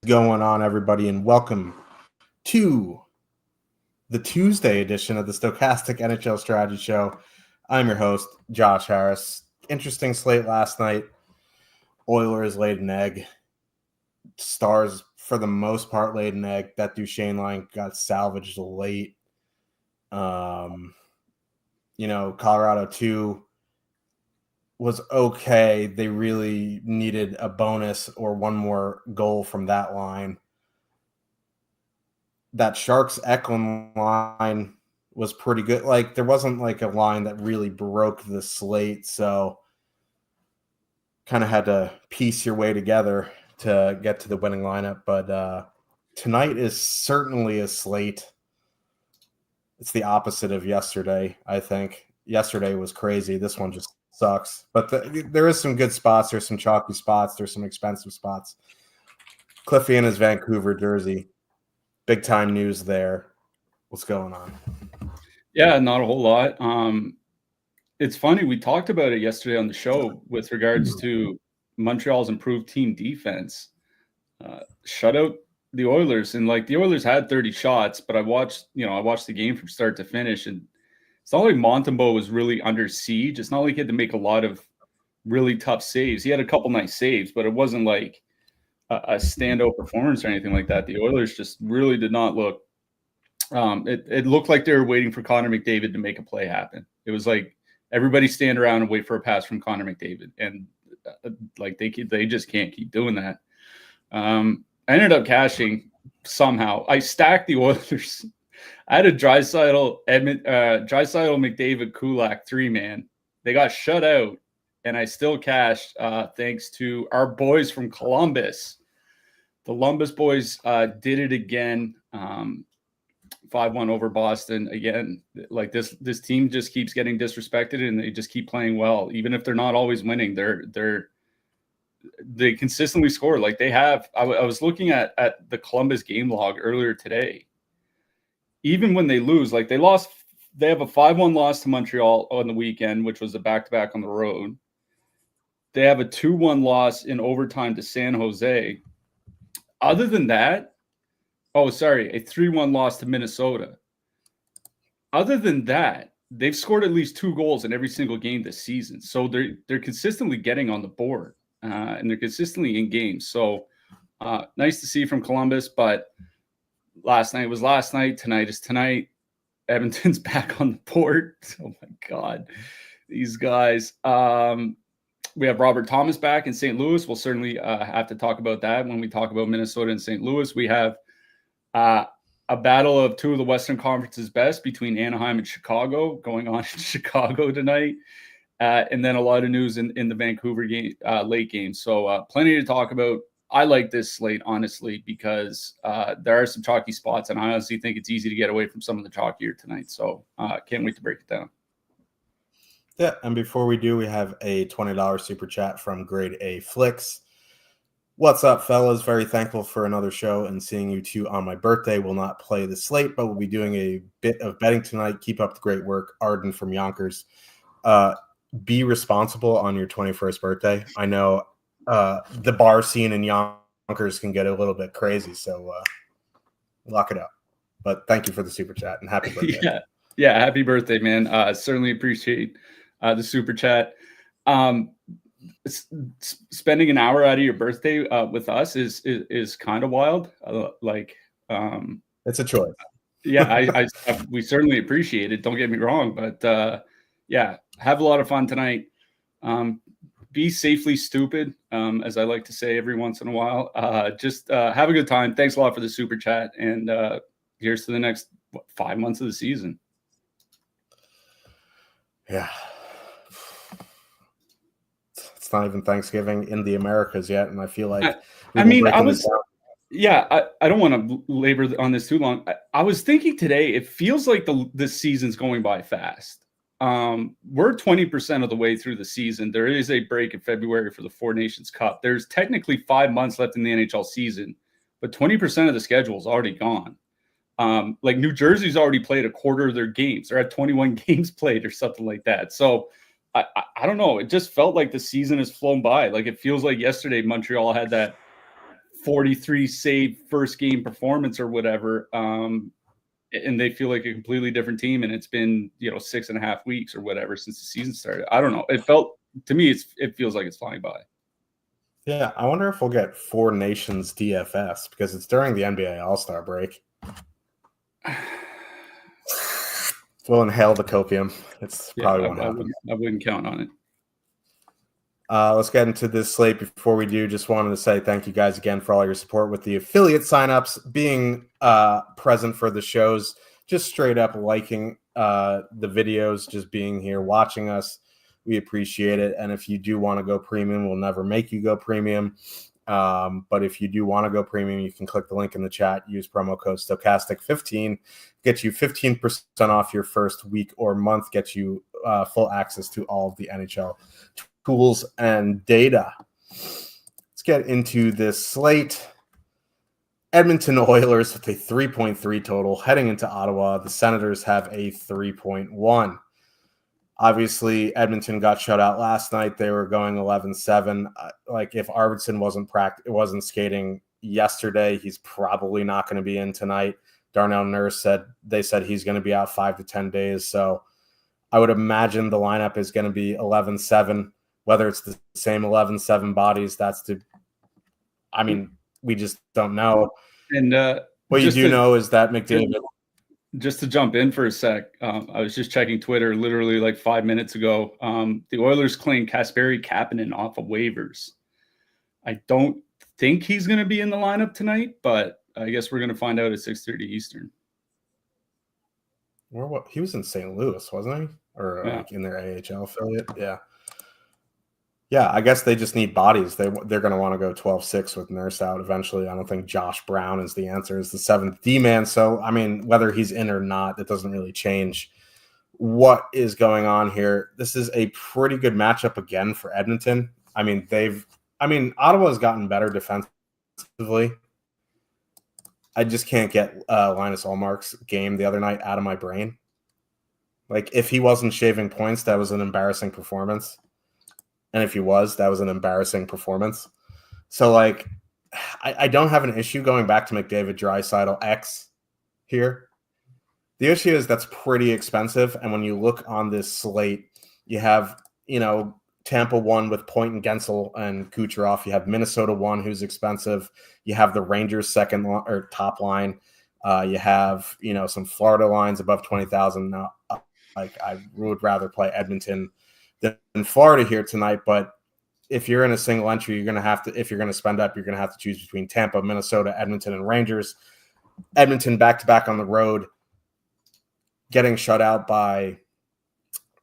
Going on, everybody, and welcome to the Tuesday edition of the Stochastic NHL Strategy Show. I'm your host, Josh Harris. Interesting slate last night. Oilers laid an egg. Stars, for the most part, laid an egg. That Duchesne line got salvaged late. Colorado 2 was okay. They really needed a bonus or one more goal from that line. That Sharks Eklund line was pretty good. Like, there wasn't like a line that really broke the slate, so kind of had to piece your way together to get to the winning lineup. But tonight is certainly a slate. It's the opposite of yesterday, I think. Yesterday was crazy. This one just sucks. But there is some good spots. There's some chalky spots. There's some expensive spots. Cliffy in his Vancouver jersey. Big time news there. What's going on? Yeah, not a whole lot. It's funny. We talked about it yesterday on the show with regards to Montreal's improved team defense. Shut out the Oilers, and like the Oilers had 30 shots, but I watched the game from start to finish, and it's not like Montembeault was really under siege. It's not like he had to make a lot of really tough saves. He had a couple nice saves, but it wasn't like a standout performance or anything like that. The Oilers just really did not look. It looked like they were waiting for Connor McDavid to make a play happen. It was like everybody stand around and wait for a pass from Connor McDavid, and like they just can't keep doing that. I ended up cashing somehow. I stacked the Oilers. I had a Draisaitl, McDavid, Kulak 3-man. They got shut out, and I still cashed thanks to our boys from Columbus. The Columbus boys did it again, 5-1 over Boston. Again, like this team just keeps getting disrespected, and they just keep playing well, even if they're not always winning. They consistently score. Like they have. I was looking at the Columbus game log earlier today. Even when they lose, like they have a 5-1 loss to Montreal on the weekend, which was a back-to-back on the road. They have a 2-1 loss in overtime to San Jose. Other than that, a 3-1 loss to Minnesota. Other than that, they've scored at least 2 goals in every single game this season. So they're consistently getting on the board, and they're consistently in games. So nice to see from Columbus, but last night was last night. Tonight is tonight. Edmonton's back on the board. Oh, my God. These guys. We have Robert Thomas back in St. Louis. We'll certainly have to talk about that when we talk about Minnesota and St. Louis. We have a battle of 2 of the Western Conference's best between Anaheim and Chicago going on in Chicago tonight. And then a lot of news in the Vancouver game, late game. So plenty to talk about. I like this slate, honestly, because there are some chalky spots, and I honestly think it's easy to get away from some of the chalkier tonight. So can't wait to break it down. Yeah, and before we do, we have a $20 super chat from Grade A Flicks. What's up, fellas? Very thankful for another show and seeing you two on my birthday. Will not play the slate, but we'll be doing a bit of betting tonight. Keep up the great work. Arden from Yonkers. Be responsible on your 21st birthday. I know the bar scene in Yonkers can get a little bit crazy, so lock it up. But thank you for the super chat and happy birthday. Yeah, happy birthday, man. Certainly appreciate the super chat. Spending an hour out of your birthday with us is kind of wild. It's a choice. Yeah, we certainly appreciate it. Don't get me wrong, but yeah, have a lot of fun tonight. Be safely stupid, as I like to say every once in a while. Just have a good time. Thanks a lot for the super chat, and here's to the next 5 months of the season. Yeah. It's not even Thanksgiving in the Americas yet, and I feel like I don't want to labor on this too long. I was thinking today, it feels like this season's going by fast. We're 20% of the way through the season. There is a break in February for the Four Nations Cup. There's technically 5 months left in the NHL season, but 20% of the schedule is already gone. Like New Jersey's already played a quarter of their games. They're at 21 games played or something like that. So I don't know. It just felt like the season has flown by. Like it feels like yesterday Montreal had that 43 save first game performance or whatever. And they feel like a completely different team. And it's been, 6.5 weeks or whatever since the season started. I don't know. It felt to me, it feels like it's flying by. Yeah. I wonder if we'll get 4 Nations DFS because it's during the NBA All-Star break. We'll inhale the copium. It's probably won't happen. I wouldn't count on it. Let's get into this slate. Before we do, just wanted to say thank you guys again for all your support with the affiliate signups, being present for the shows, just straight up liking the videos, just being here, watching us. We appreciate it. And if you do want to go premium, we'll never make you go premium. But if you do want to go premium, you can click the link in the chat, use promo code Stochastic15, get you 15% off your first week or month, get you full access to all of the NHL tools and data. Let's get into this slate. Edmonton Oilers with a 3.3 total heading into Ottawa. The Senators have a 3.1. Obviously, Edmonton got shut out last night. They were going 11-7. Like if Arvidsson wasn't skating yesterday, he's probably not going to be in tonight. Darnell Nurse said he's going to be out 5 to 10 days. So I would imagine the lineup is going to be 11-7. Whether it's the same 11-7 bodies, we just don't know. And what you do know is that McDavid. Just to jump in for a sec, I was just checking Twitter literally like 5 minutes ago. The Oilers claimed Kasperi Kapanen off of waivers. I don't think he's going to be in the lineup tonight, but I guess we're going to find out at 6:30 Eastern. Or what? He was in St. Louis, wasn't he? Or yeah. Like in their AHL affiliate? Yeah. Yeah, I guess they just need bodies. They're going to want to go 12-6 with Nurse out eventually. I don't think Josh Brown is the answer, is the 7th D-man. So, whether he's in or not, that doesn't really change what is going on here. This is a pretty good matchup again for Edmonton. Ottawa's gotten better defensively. I just can't get Linus Ullmark's game the other night out of my brain. Like, if he wasn't shaving points, that was an embarrassing performance. And if he was, that was an embarrassing performance. So, I don't have an issue going back to McDavid, Draisaitl, X here. The issue is that's pretty expensive. And when you look on this slate, you have, Tampa 1 with Point and Gensel and Kucherov. You have Minnesota 1, who's expensive. You have the Rangers second or top line. You have, some Florida lines above 20,000. Now, I would rather play Edmonton than Florida here tonight, but if you're in a single entry, you're going to have to, if you're going to spend up, you're going to have to choose between Tampa, Minnesota, Edmonton, and Rangers. Edmonton back-to-back on the road, getting shut out by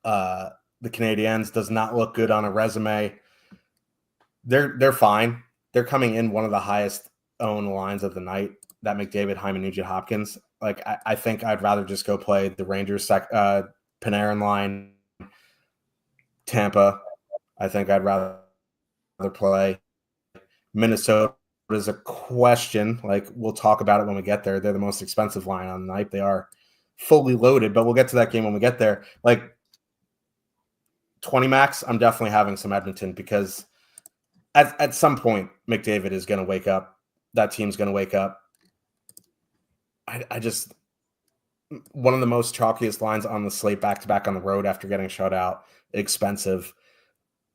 the Canadiens does not look good on a resume. They're fine. They're coming in one of the highest owned lines of the night, that McDavid, Hyman, Nugent, Hopkins. I think I'd rather just go play the Rangers Panarin line, Tampa. I think I'd rather play Minnesota. Is a question. We'll talk about it when we get there. They're the most expensive line on the night. They are fully loaded, but we'll get to that game when we get there. 20 max, I'm definitely having some Edmonton because at some point McDavid is going to wake up. That team's going to wake up. I just one of the most chalkiest lines on the slate back-to-back on the road after getting shut out. Expensive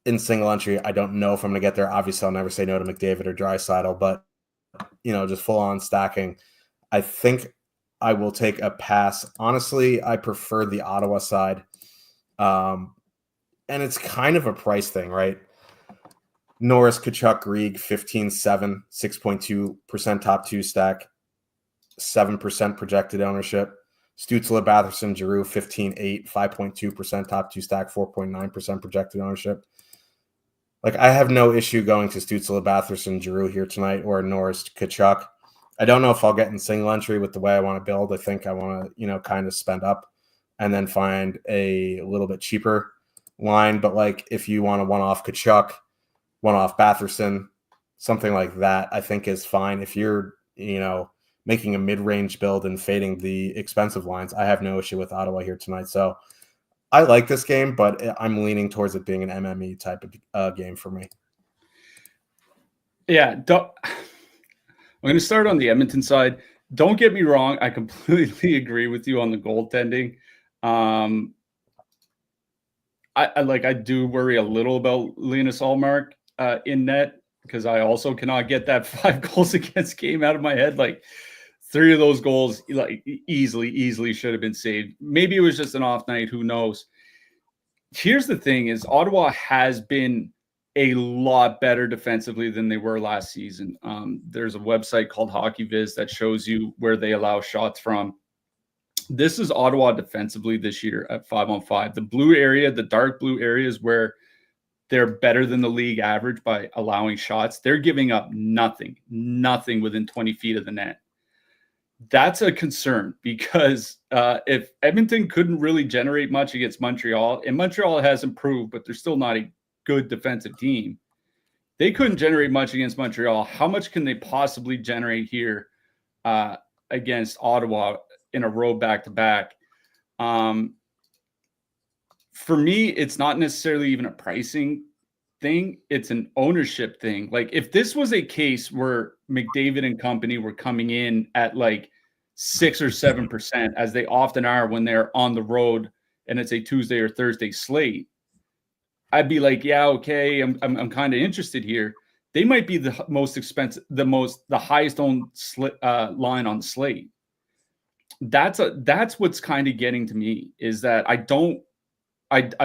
in single entry. I don't know if I'm going to get there. Obviously, I'll never say no to McDavid or Draisaitl, but just full-on stacking. I think I will take a pass. Honestly, I prefer the Ottawa side. And it's kind of a price thing, right? Norris, Tkachuk, Grieg, 15-7, 6.2% top 2 stack, 7% projected ownership. Stützle, Batherson, Giroux, 15-8, 5.2% top 2 stack, 4.9% projected ownership. I have no issue going to Stützle, Batherson, Giroux here tonight, or Norris, Tkachuk. I don't know if I'll get in single entry with the way I want to build. I think I want to, kind of spend up and then find a little bit cheaper line. But if you want a one-off Tkachuk, one-off Batherson, something like that, I think is fine. If you're, making a mid-range build and fading the expensive lines, I have no issue with Ottawa here tonight. So I like this game, but I'm leaning towards it being an MME type of game for me. Yeah. I'm going to start on the Edmonton side. Don't get me wrong. I completely agree with you on the goaltending. I do worry a little about Linus Ullmark in net, because I also cannot get that 5 goals against game out of my head. Like 3 of those goals, like easily should have been saved. Maybe it was just an off night. Who knows? Here's the thing: is Ottawa has been a lot better defensively than they were last season. There's a website called HockeyViz that shows you where they allow shots from. This is Ottawa defensively this year at 5-on-5. The blue area, the dark blue area, is where they're better than the league average by allowing shots. They're giving up nothing within 20 feet of the net. That's a concern, because if Edmonton couldn't really generate much against Montreal, and Montreal has improved, but they're still not a good defensive team. They couldn't generate much against Montreal. How much can they possibly generate here against Ottawa in a row back-to-back? For me, it's not necessarily even a pricing thing. It's an ownership thing. Like, if this was a case where McDavid and company were coming in at like 6 or 7%, as they often are when they're on the road and it's a Tuesday or Thursday slate, I'd be like, yeah, okay, I'm kind of interested here. They might be the most expensive, the highest owned line on the slate. That's what's kind of getting to me, is that I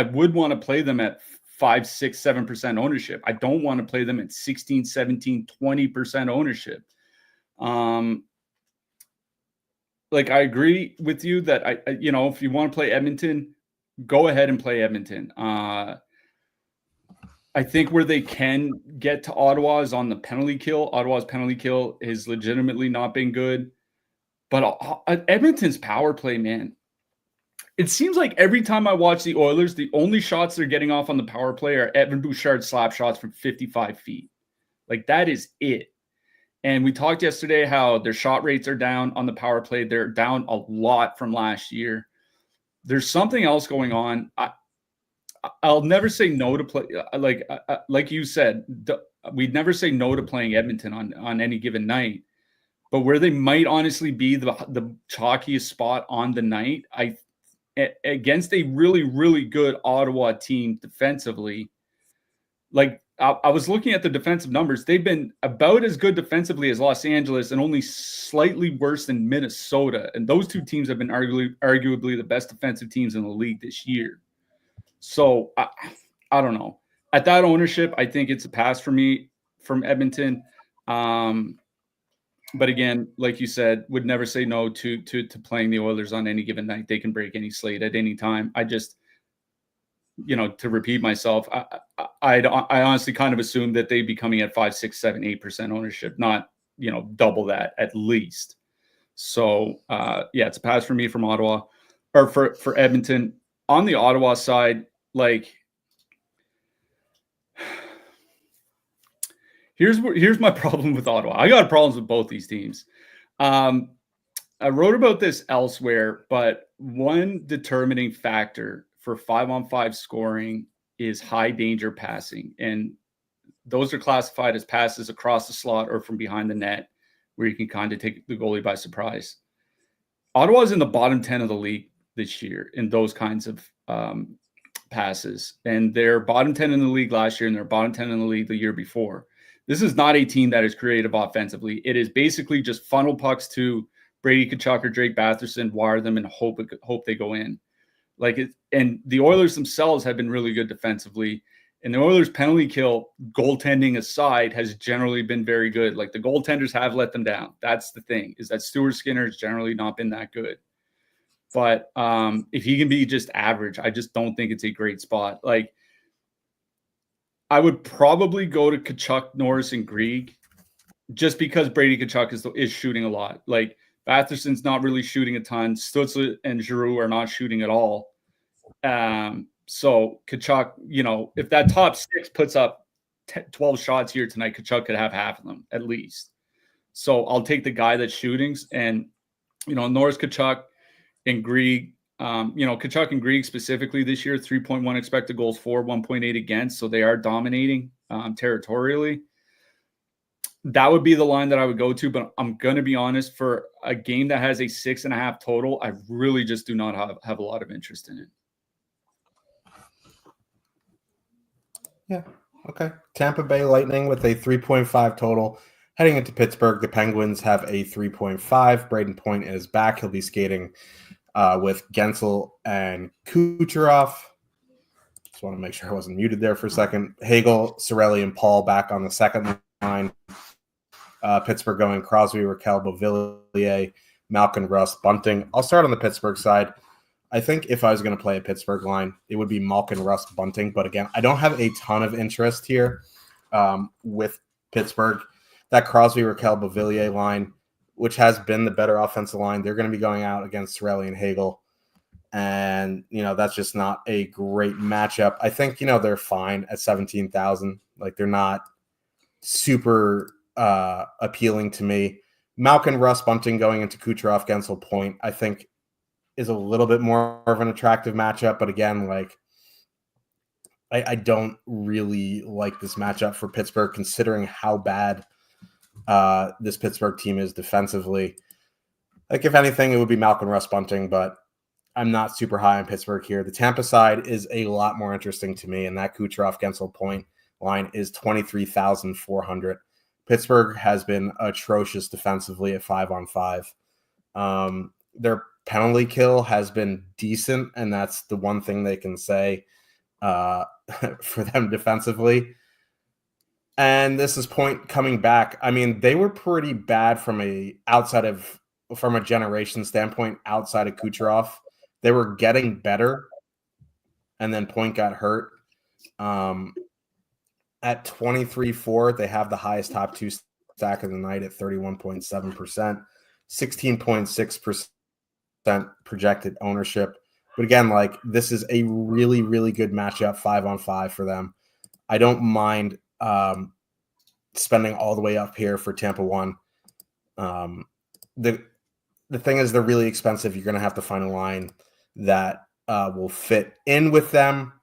would want to play them at 5, 6, 7% ownership. I don't want to play them at 16, 17, 20% ownership. Like, I agree with you that if you want to play Edmonton, go ahead and play Edmonton. I think where they can get to Ottawa is on the penalty kill. Ottawa's penalty kill has legitimately not been good. But Edmonton's power play, man, it seems like every time I watch the Oilers, the only shots they're getting off on the power play are Evan Bouchard slap shots from 55 feet. Like, that is it. And we talked yesterday how their shot rates are down on the power play. They're down a lot from last year. There's something else going on. I'll never say no to play. Like you said, we'd never say no to playing Edmonton on any given night. But where they might honestly be the chalkiest spot on the night, against a really, really good Ottawa team defensively. Like, I was looking at the defensive numbers. They've been about as good defensively as Los Angeles and only slightly worse than Minnesota. And those two teams have been arguably the best defensive teams in the league this year. So I don't know. At that ownership, I think it's a pass for me from Edmonton. But again, like you said, would never say no to playing the Oilers on any given night. They can break any slate at any time. I just, to repeat myself, I honestly kind of assumed that they'd be coming at 5, 6, 7, 8% ownership, not, double that at least. So yeah, it's a pass for me from Ottawa, or for Edmonton. On the Ottawa side, like, here's my problem with Ottawa. I got problems with both these teams. I wrote about this elsewhere, but one determining factor for 5-on-5 scoring is high danger passing. And those are classified as passes across the slot or from behind the net, where you can kind of take the goalie by surprise. Ottawa's in the bottom 10 of the league this year in those kinds of passes. And they're bottom 10 in the league last year, and they're bottom 10 in the league the year before. This is not a team that is creative offensively. It is basically just funnel pucks to Brady Tkachuk or Drake Batherson, wire them, and hope they go in. And the Oilers themselves have been really good defensively. And the Oilers' penalty kill, goaltending aside, has generally been very good. Like, the goaltenders have let them down. That's the thing, is that Stuart Skinner has generally not been that good. But if he can be just average, I just don't think it's a great spot. Like, I would probably go to Tkachuk, Norris, and Grieg, just because Brady Tkachuk is shooting a lot. Like, Batherson's not really shooting a ton. Stützle and Giroux are not shooting at all. So Tkachuk, if that top 6 puts up 12 shots here tonight, Tkachuk could have half of them at least. So I'll take the guy that's shooting, and Norris, Tkachuk, and Grieg. Tkachuk and Grieg specifically this year, 3.1 expected goals for, 1.8 against. So they are dominating territorially. that would be the line that I would go to. But I'm going to be honest, for a game that has a 6.5 total, I really just do not have a lot of interest in it. Yeah. Okay. Tampa Bay Lightning with a 3.5 total. Heading into Pittsburgh, the Penguins have a 3.5. Braden Point is back. He'll be skating with Gensel and Kucherov. Just want to make sure I wasn't muted there for a second. Hagel, Cirelli, and Paul back on the second line. Pittsburgh going Crosby, Raquel, Beauvillier, Malkin, Russ, Bunting. I'll start on the Pittsburgh side. I think if I was going to play a Pittsburgh line, it would be Malkin, Russ, Bunting. But again, I don't have a ton of interest here with Pittsburgh. That Crosby, Raquel, Beauvillier line, which has been the better offensive line, they're going to be going out against Cirelli and Hagel. And, that's just not a great matchup. I think, they're fine at 17,000. Like, they're not super appealing to me. Malkin, Russ, Bunting going into Kucherov, Gensel, Point, I think is a little bit more of an attractive matchup. But again, like, I don't really like this matchup for Pittsburgh, considering how bad this Pittsburgh team is defensively. Like, if anything, it would be Malkin, Russ, Bunting, but I'm not super high on Pittsburgh here. The Tampa side is a lot more interesting to me, and that Kucherov, Gensel, Point line is 23,400. Pittsburgh has been atrocious defensively at 5-on-5. Their penalty kill has been decent, and that's the one thing they can say for them defensively. And this is Point coming back. I mean, they were pretty bad from a generation standpoint outside of Kucherov. They were getting better, and then Point got hurt. At 23-4, they have the highest top two stack of the night at 31.7%, 16.6% projected ownership. But again, like, this is a really, really good matchup 5-on-5 for them. I don't mind spending all the way up here for Tampa 1. The thing is, they're really expensive. You're going to have to find a line that will fit in with them.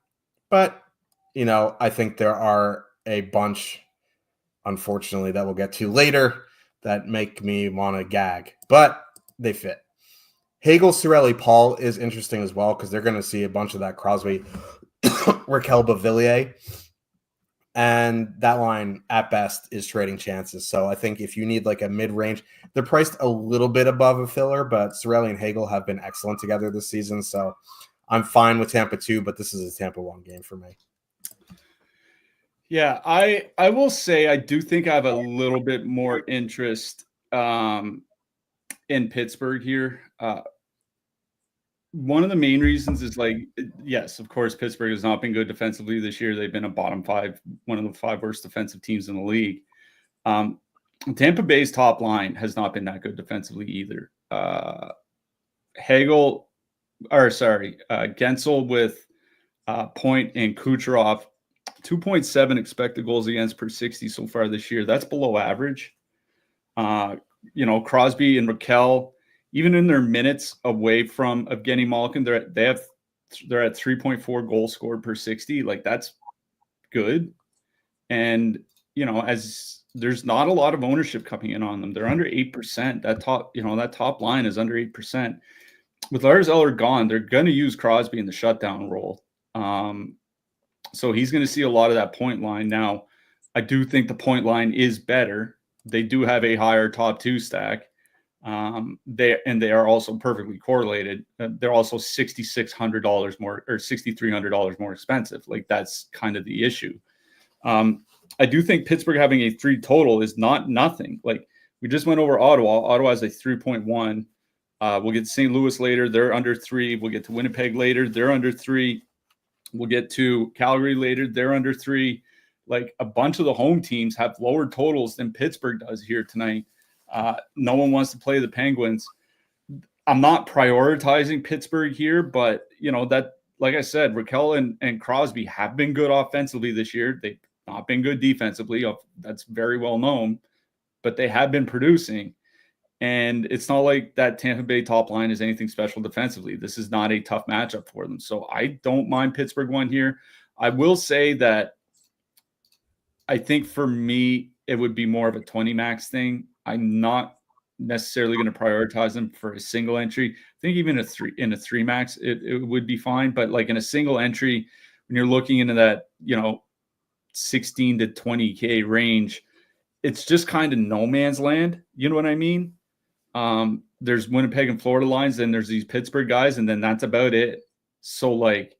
But, I think there are a bunch, unfortunately, that we'll get to later that make me want to gag. But they fit. Hagel, Cirelli, Paul is interesting as well, because they're going to see a bunch of that Crosby, Raquel, Beauvillier. And that line, at best, is trading chances. So I think if you need like a mid-range, they're priced a little bit above a filler, but Cirelli and Hagel have been excellent together this season. So I'm fine with Tampa 2, but this is a Tampa 1 game for me. Yeah, I will say I do think I have a little bit more interest in Pittsburgh here. One of the main reasons is, like, yes, of course, Pittsburgh has not been good defensively this year. They've been a bottom 5, one of the 5 worst defensive teams in the league. Tampa Bay's top line has not been that good defensively either. Gensel with Point and Kucherov, 2.7 expected goals against per 60 so far this year. That's below average. Crosby and Raquel, even in their minutes away from Evgeny Malkin, they're at 3.4 goals scored per 60. Like, that's good. And, as there's not a lot of ownership coming in on them. They're under 8%. That top line is under 8%. With Lars Eller gone, they're going to use Crosby in the shutdown role. So he's going to see a lot of that point line. Now, I do think the point line is better. They do have a higher top 2 stack. They are also perfectly correlated. They're also $6,600 more or $6,300 more expensive. Like, that's kind of the issue. I do think Pittsburgh having a 3 total is not nothing. Like, we just went over Ottawa. Ottawa has a 3.1. We'll get to St. Louis later. They're under 3. We'll get to Winnipeg later. They're under 3. We'll get to Calgary later. They're under 3. Like, a bunch of the home teams have lower totals than Pittsburgh does here tonight. No one wants to play the Penguins. I'm not prioritizing Pittsburgh here, but that, like I said, Raquel and Crosby have been good offensively this year. They've not been good defensively. That's very well known, but they have been producing. And it's not like that Tampa Bay top line is anything special defensively. This is not a tough matchup for them. So I don't mind Pittsburgh 1 here. I will say that I think for me, it would be more of a 20 max thing. I'm not necessarily going to prioritize them for a single entry. I think even in a three max, it would be fine. But like in a single entry, when you're looking into that, 16 to 20K range, it's just kind of no man's land. You know what I mean? There's Winnipeg and Florida lines, then there's these Pittsburgh guys, and then that's about it. So like,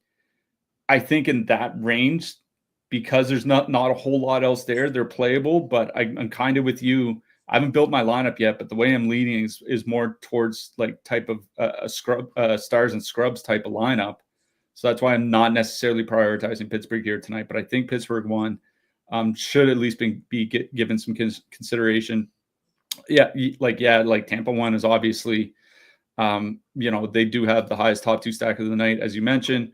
I think in that range, because there's not a whole lot else there, they're playable. But I'm kind of with you. I haven't built my lineup yet, but the way I'm leaning is more towards like type of a scrub, stars and scrubs type of lineup. So that's why I'm not necessarily prioritizing Pittsburgh here tonight. But I think Pittsburgh won. Should at least be given some consideration. Yeah, like Tampa won is obviously, they do have the highest top two stack of the night, as you mentioned,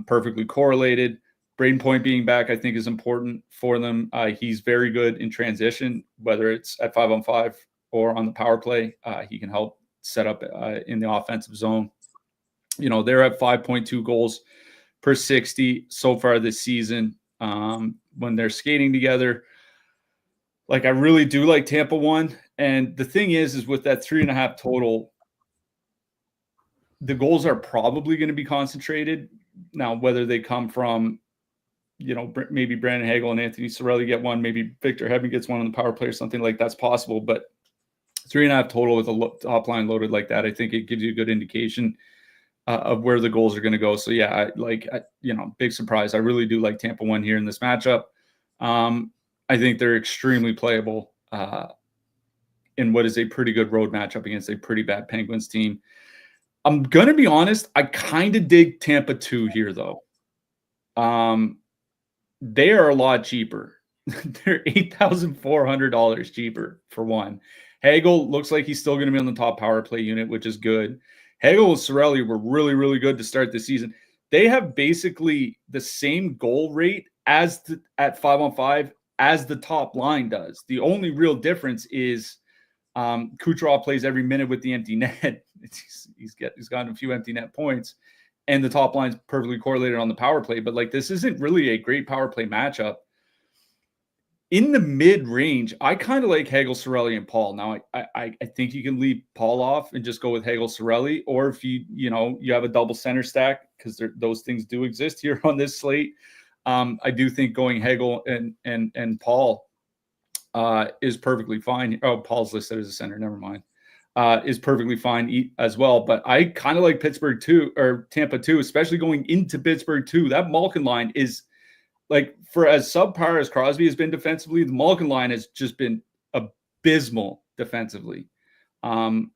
perfectly correlated. Braden Point being back, I think, is important for them. He's very good in transition, whether it's at 5-on-5 or on the power play. He can help set up in the offensive zone. They're at 5.2 goals per 60 so far this season. When they're skating together, like I really do like Tampa won. And the thing is with that 3.5 total, the goals are probably going to be concentrated. Now, whether they come from, maybe Brandon Hagel and Anthony Cirelli get one, maybe Victor Hedman gets one on the power play or something like that's possible. But 3.5 total with a top line loaded like that, I think it gives you a good indication of where the goals are going to go. So yeah, big surprise. I really do like Tampa won here in this matchup. I think they're extremely playable in what is a pretty good road matchup against a pretty bad Penguins team. I'm going to be honest. I kind of dig Tampa 2 here though. They are a lot cheaper. They're $8,400 cheaper for one. Hagel looks like he's still going to be on the top power play unit, which is good. Hagel and Cirelli were really, really good to start the season. They have basically the same goal rate at 5-on-5 as the top line does. The only real difference is Kucherov plays every minute with the empty net. He's gotten a few empty net points, and the top line's perfectly correlated on the power play. But like, this isn't really a great power play matchup. In the mid-range, I kind of like Hagel, Cirelli, and Paul. Now, I think you can leave Paul off and just go with Hagel, Cirelli, or if you have a double center stack, because those things do exist here on this slate. I do think going Hagel and Paul is perfectly fine. Oh, Paul's listed as a center. Never mind. Is perfectly fine as well. But I kind of like Pittsburgh too, or Tampa too, especially going into Pittsburgh too. That Malkin line is, like, for as subpar as Crosby has been defensively, the Malkin line has just been abysmal defensively. I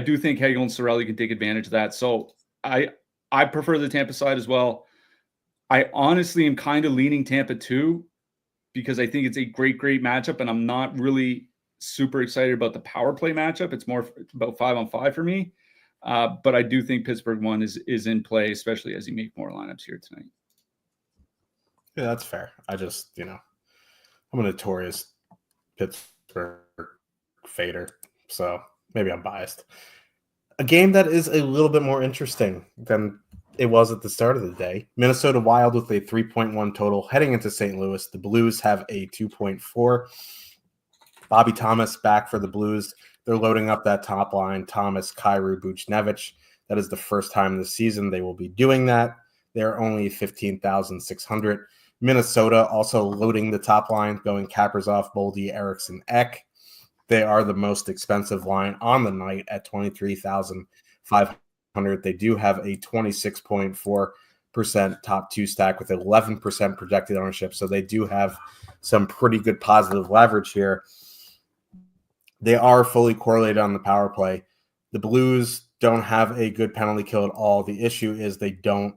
do think Hagel and Cirelli can take advantage of that. So I prefer the Tampa side as well. I honestly am kind of leaning Tampa too, because I think it's a great matchup, and I'm not really super excited about the power play matchup. It's more about 5-on-5 for me. But I do think Pittsburgh 1 is in play, especially as you make more lineups here tonight. Yeah, that's fair. I just, I'm a notorious Pittsburgh fader, so maybe I'm biased. A game that is a little bit more interesting than it was at the start of the day. Minnesota Wild with a 3.1 total heading into St. Louis. The Blues have a 2.4. Bobby Thomas back for the Blues. They're loading up that top line. Thomas, Kyrou, Buchnevich. That is the first time this season they will be doing that. They're only 15,600. Minnesota also loading the top line, going Kaprizov, Boldy, Eriksson, Ek. They are the most expensive line on the night at 23,500. They do have a 26.4% top two stack with 11% projected ownership. So they do have some pretty good positive leverage here. They are fully correlated on the power play. The Blues don't have a good penalty kill at all. The issue is they don't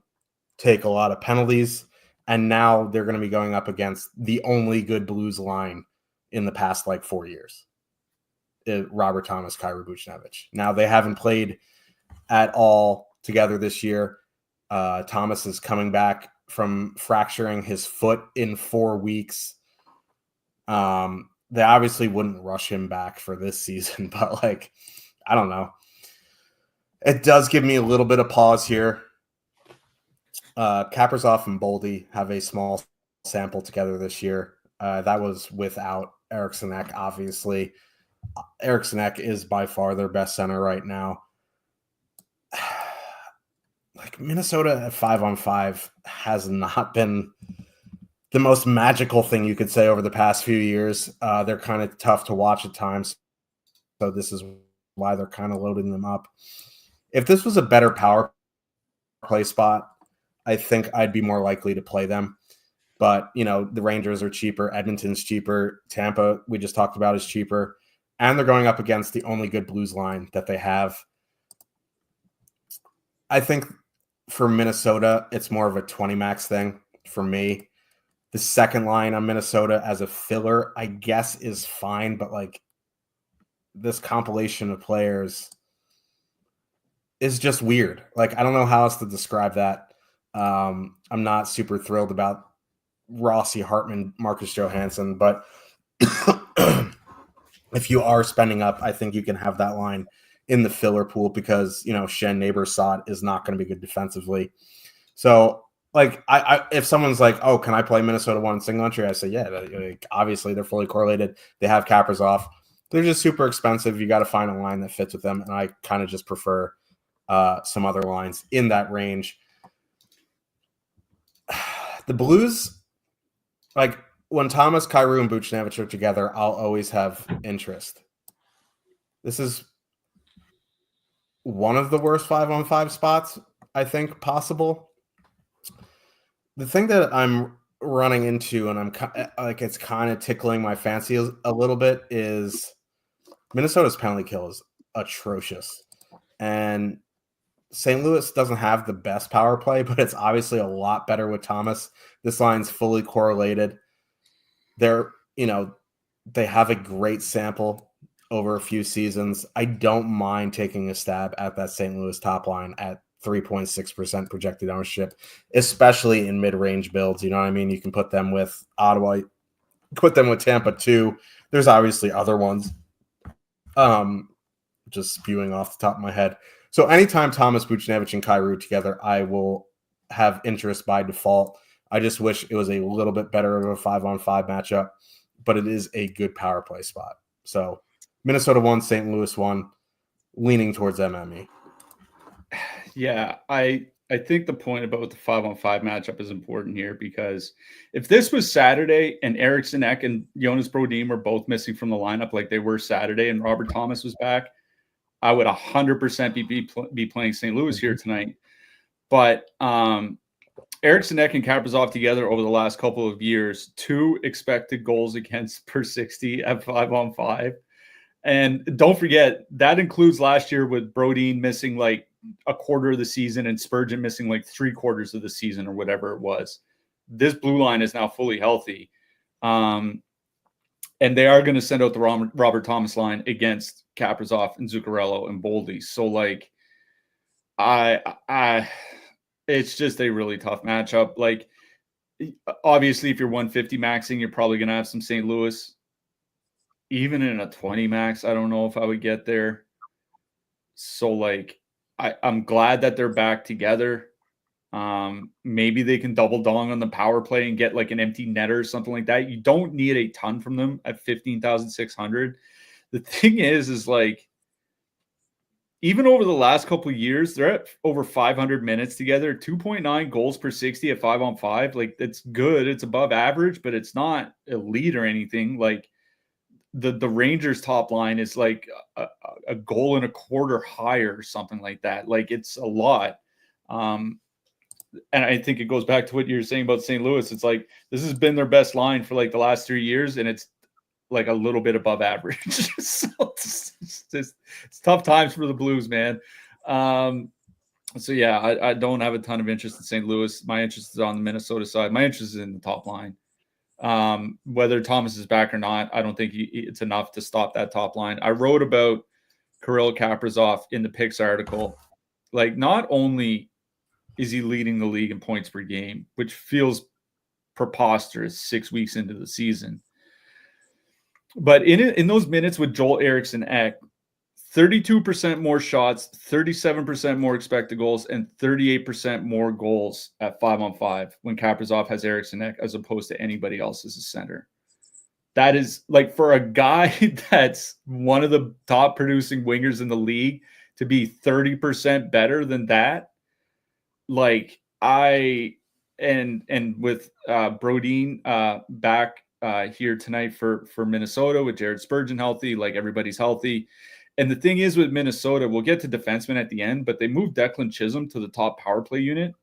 take a lot of penalties. And now they're going to be going up against the only good Blues line in the past 4 years. Robert Thomas, Kyrou, Buchnevich. Now they haven't played at all together this year. Thomas is coming back from fracturing his foot in 4 weeks. They obviously wouldn't rush him back for this season, but I don't know. It does give me a little bit of pause here. Kaprizov and Boldy have a small sample together this year. That was without Eriksson Ek, obviously. Eriksson Ek is by far their best center right now. Like Minnesota at 5-on-5 has not been the most magical thing you could say over the past few years. They're kind of tough to watch at times. So this is why they're kind of loading them up. If this was a better power play spot, I think I'd be more likely to play them. But, the Rangers are cheaper. Edmonton's cheaper. Tampa, we just talked about, is cheaper. And they're going up against the only good Blues line that they have. I think for Minnesota, it's more of a 20 max thing for me. The second line on Minnesota as a filler, I guess, is fine. But, this compilation of players is just weird. I don't know how else to describe that. I'm not super thrilled about Rossi, Hartman, Marcus Johansson, but if you are spending up, I think you can have that line in the filler pool because, Shen Neighbor-Sot is not going to be good defensively. So, I if someone's like, oh, can I play Minnesota 1 in single entry? I say, yeah, obviously they're fully correlated. They have Kaprizov. They're just super expensive. You got to find a line that fits with them, and I kind of just prefer some other lines in that range. The Blues, when Thomas, Kyrou, and Buchnevich are together, I'll always have interest. This is one of the worst 5-on-5 spots, I think, possible. The thing that I'm running into, and I'm it's kind of tickling my fancy a little bit, is Minnesota's penalty kill is atrocious. And St. Louis doesn't have the best power play, but it's obviously a lot better with Thomas. This line's fully correlated. They have a great sample over a few seasons. I don't mind taking a stab at that St. Louis top line at 3.6% projected ownership, especially in mid-range builds. You know what I mean? You can put them with Ottawa, put them with Tampa too. There's obviously other ones. Just spewing off the top of my head. So anytime Thomas, Buchnevich, and Kyrou together, I will have interest by default. I just wish it was a little bit better of a 5-on-5 matchup, but it is a good power play spot. So Minnesota 1, St. Louis 1, leaning towards MME. Yeah, I think the point about the 5-on-5 matchup is important here because if this was Saturday and Eriksson Ek and Jonas Brodin were both missing from the lineup like they were Saturday and Robert Thomas was back, I would 100% be playing St. Louis here tonight. But Eriksson Ek and Kaprizov together over the last couple of years, 2 expected goals against per 60 at 5-on-5. And don't forget, that includes last year with Brodin missing a quarter of the season and Spurgeon missing 3/4 of the season or whatever it was. This blue line is now fully healthy. And they are going to send out the Robert Thomas line against Kaprizov and Zuccarello and Boldy. So, it's just a really tough matchup. Obviously, if you're 150 maxing, you're probably going to have some St. Louis. Even in a 20 max, I don't know if I would get there. So, I'm glad that they're back together. Maybe they can double dong on the power play and get an empty netter or something like that. You don't need a ton from them at 15,600. The thing is even over the last couple of years, they're at over 500 minutes together, 2.9 goals per 60 at 5-on-5. That's good. It's above average, but it's not elite or anything. The Rangers top line is a goal and a quarter higher or something like that. It's a lot. And I think it goes back to what you're saying about St. Louis. It's this has been their best line for the last 3 years, and it's a little bit above average. So it's tough times for the Blues, man. So yeah, I don't have a ton of interest in St. Louis. My interest is on the Minnesota side. My interest is in the top line. Whether Thomas is back or not, I don't think it's enough to stop that top line. I wrote about Kirill Kaprizov in the picks article. Not only is he leading the league in points per game, which feels preposterous 6 weeks into the season, but in those minutes with Joel Eriksson Ek, 32% more shots, 37% more expected goals, and 38% more goals at 5-on-5 when Kaprizov has Eriksson Ek as opposed to anybody else as a center. That is like for a guy that's one of the top producing wingers in the league to be 30% better than that. Like and with Brodin back here tonight for Minnesota with Jared Spurgeon healthy, like everybody's healthy. And the thing is with Minnesota, we'll get to defensemen at the end, but they moved Declan Chisholm to the top power play unit.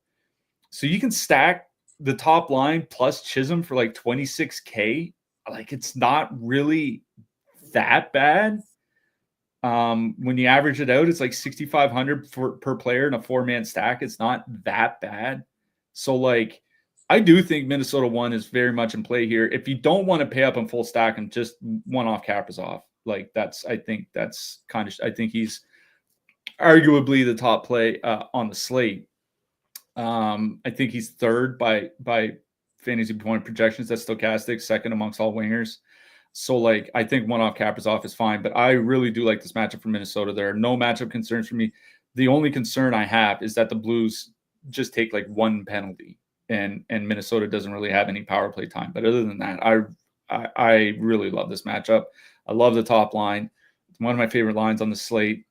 So you can stack the top line plus Chisholm for like 26K. Like it's not really that bad. When you average it out, it's like 6,500 per player in a 4-man stack. It's not that bad. So like, I do think Minnesota 1 is very much in play here. If you don't want to pay up on full stack and just one-off Kaprizov, like I think he's arguably the top play on the slate. I think he's third by fantasy point projections. That's stochastic, second amongst all wingers. So, like, I think one-off Kaprizov is fine, but I really do like this matchup for Minnesota. There are no matchup concerns for me. The only concern I have is that the Blues just take like one penalty, and Minnesota doesn't really have any power play time. But other than that, I really love this matchup. I love the top line. It's one of my favorite lines on the slate.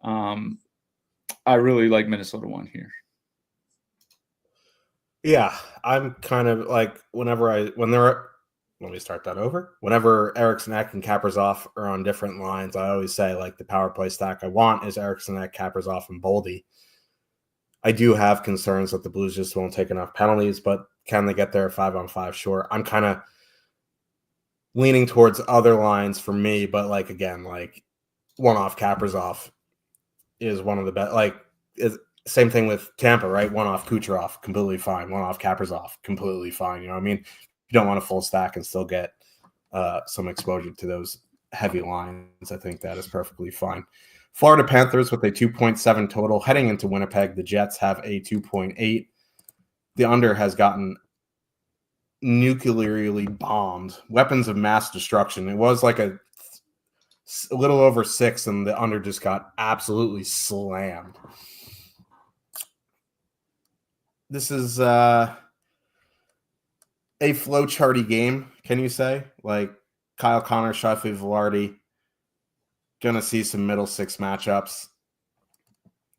I really like Minnesota 1 here. Yeah, I'm kind of like whenever Eriksson Ek and Kaprizov are on different lines, I always say like the power play stack I want is Eriksson Ek, Kaprizov, and Boldy. I do have concerns that the Blues just won't take enough penalties, but can they get there 5-on-5? Sure. I'm kind of leaning towards other lines for me, but like again, like one-off Kaprizov is one of the best. Like same thing with Tampa, right? One-off Kucherov, completely fine. One-off Kaprizov, completely fine. You know what I mean? You don't want a full stack and still get some exposure to those heavy lines. I think that is perfectly fine. Florida Panthers with a 2.7 total heading into Winnipeg. The Jets have a 2.8. The under has gotten nuclearly bombed. Weapons of mass destruction. It was like a little over 6, and the under just got absolutely slammed. This is a flowcharty game, can you say? Like Kyle Connor, Shifley, Velarde, going to see some middle 6 matchups.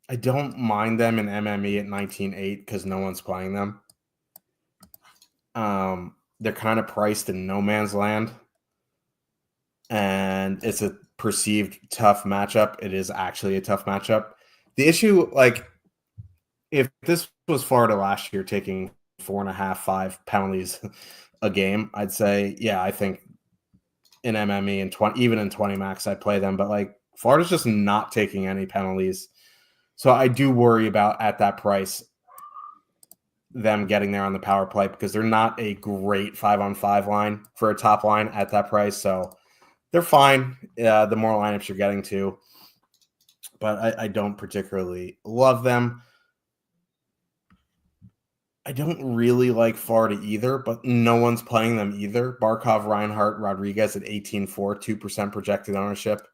I don't mind them in MME at 19.8 because no one's playing them. They're kind of priced in no man's land, and it's a perceived tough matchup. It is actually a tough matchup. The issue, like, if this was Florida last year taking 4.5, 5 penalties a game, I'd say, yeah, I think in MME and 20, even in 20 max, I'd play them. But like Florida's just not taking any penalties. So I do worry about at that price them getting there on the power play because they're not a great 5-on-5 line for a top line at that price. So they're fine. The more lineups you're getting to, but I don't particularly love them. I don't really like Florida either, but no one's playing them either. Barkov, Reinhart, Rodriguez at 18.4, 2% projected ownership.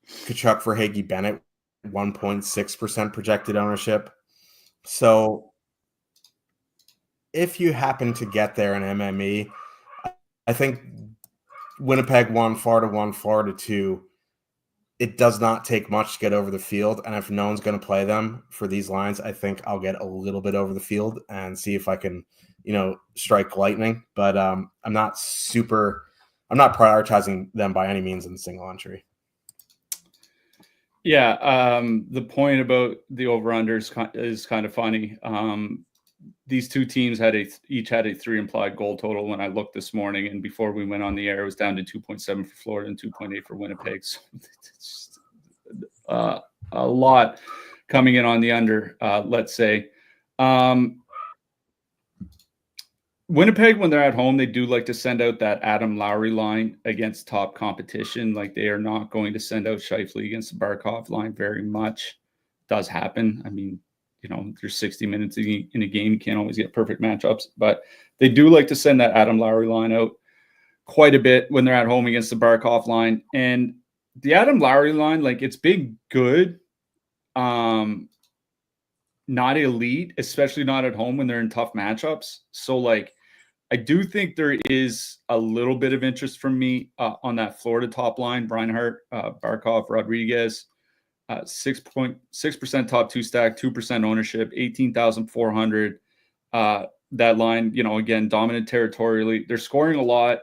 Kachuk, Verhaeghe, Bennett, 1.6% projected ownership. So if you happen to get there in MME, I think Winnipeg 1, Florida 1, Florida 2, it does not take much to get over the field. And if no one's going to play them for these lines, I think I'll get a little bit over the field and see if I can, strike lightning. But I'm not prioritizing them by any means in single entry. Yeah. The point about the over-under is kind of funny. These two teams each had a 3 implied goal total when I looked this morning, and before we went on the air, it was down to 2.7 for Florida and 2.8 for Winnipeg. So it's just, a lot coming in on the under, let's say. Winnipeg, when they're at home, they do like to send out that Adam Lowry line against top competition. Like they are not going to send out Shifley against the Barkov line very much. Does happen. I mean, there's 60 minutes in a game. You can't always get perfect matchups, but they do like to send that Adam Lowry line out quite a bit when they're at home against the Barkov line. And the Adam Lowry line, like it's been good. Not elite, especially not at home when they're in tough matchups. So like, I do think there is a little bit of interest from me on that Florida top line: Reinhart, Barkov, Rodriguez. 6.6% top two stack, 2% ownership, 18,400. That line, again, dominant territorially. They're scoring a lot,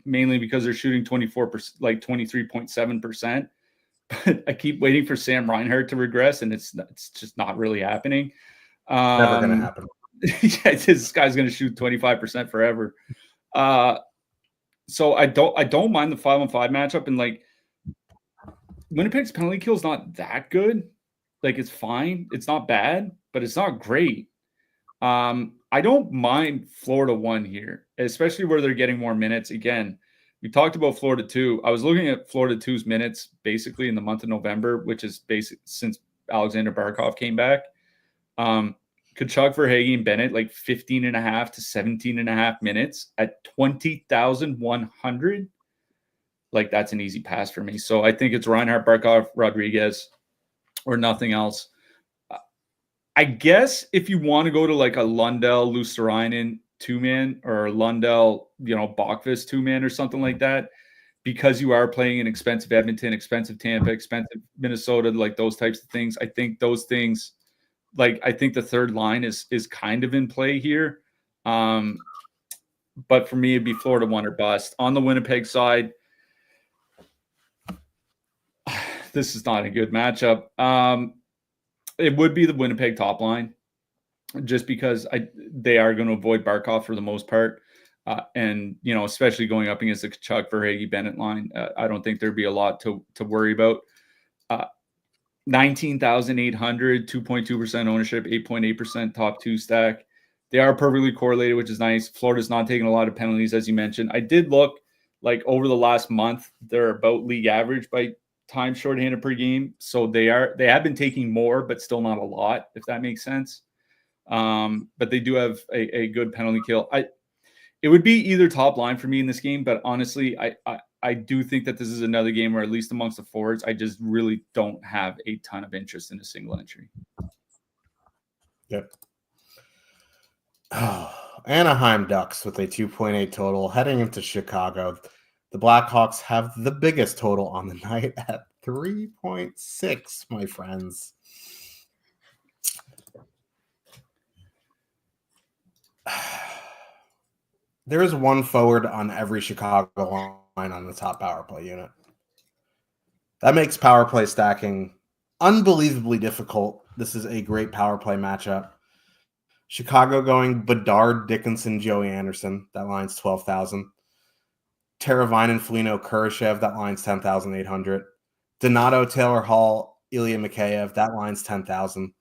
mainly because they're shooting 24%, like 23.7%. But I keep waiting for Sam Reinhart to regress, and it's just not really happening. Never going to happen. Yeah, this guy's going to shoot 25% forever. So I don't mind the 5-on-5 matchup, and like Winnipeg's penalty kill is not that good. Like, it's fine. It's not bad, but it's not great. I don't mind Florida 1 here, especially where they're getting more minutes. Again, we talked about Florida 2. I was looking at Florida 2's minutes basically in the month of November, which is basic since Alexander Barkov came back. Kachuk, Verhaeghe, and Bennett, like 15.5 to 17.5 minutes at 20,100. Like, that's an easy pass for me. So I think it's Reinhart, Barkov, Rodriguez, or nothing else. I guess if you want to go to like a Lundell, Luosterainen 2-man, or Lundell, Bachvis 2-man or something like that, because you are playing an expensive Edmonton, expensive Tampa, expensive Minnesota, like those types of things. I think those things, like, I think the third line is kind of in play here. But for me, it'd be Florida 1 or bust. On the Winnipeg side, this is not a good matchup. It would be the Winnipeg top line, just because they are going to avoid Barkov for the most part. And, especially going up against the Kachuk, Verhaeghe, Bennett line, I don't think there'd be a lot to worry about. 19,800, 2.2% ownership, 8.8% top two stack. They are perfectly correlated, which is nice. Florida's not taking a lot of penalties, as you mentioned. I did look, like, over the last month, they're about league average by time shorthanded per game. So they have been taking more, but still not a lot, if that makes sense. But they do have a good penalty kill. It would be either top line for me in this game, but honestly, I do think that this is another game where, at least amongst the forwards, I just really don't have a ton of interest in a single entry. Yep. Anaheim Ducks with a 2.8 total heading into Chicago. The Blackhawks have the biggest total on the night at 3.6, my friends. There is one forward on every Chicago line on the top power play unit. That makes power play stacking unbelievably difficult. This is a great power play matchup. Chicago going Bedard, Dickinson, Joey Anderson. That line's 12,000. Teravainen, Foligno, Kurashev. That line's 10,800. Donato, Taylor Hall, Ilya Mikheyev. That line's 10,000.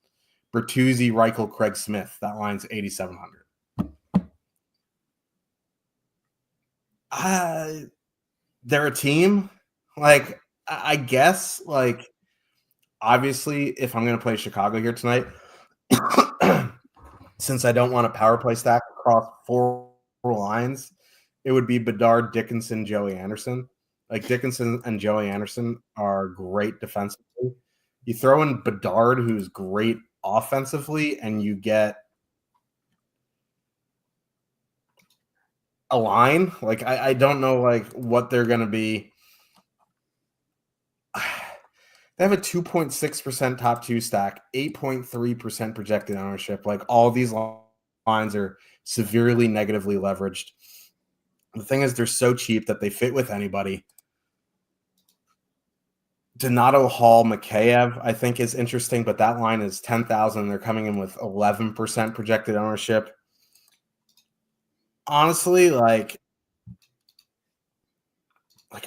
Bertuzzi, Reichel, Craig Smith. That line's 8,700. They're a team. Like, I guess, like, obviously, if I'm going to play Chicago here tonight, since I don't want a power play stack across four lines, it would be Bedard, Dickinson, Joey Anderson. Like, Dickinson and Joey Anderson are great defensively. You throw in Bedard, who's great offensively, and you get a line. Like, I don't know, like, what they're going to be. They have a 2.6% top two stack, 8.3% projected ownership. Like, all these lines are severely negatively leveraged. The thing is, they're so cheap that they fit with anybody. Donato, Hall, Mikheyev, I think, is interesting, but that line is 10,000. They're coming in with 11% projected ownership. Honestly, like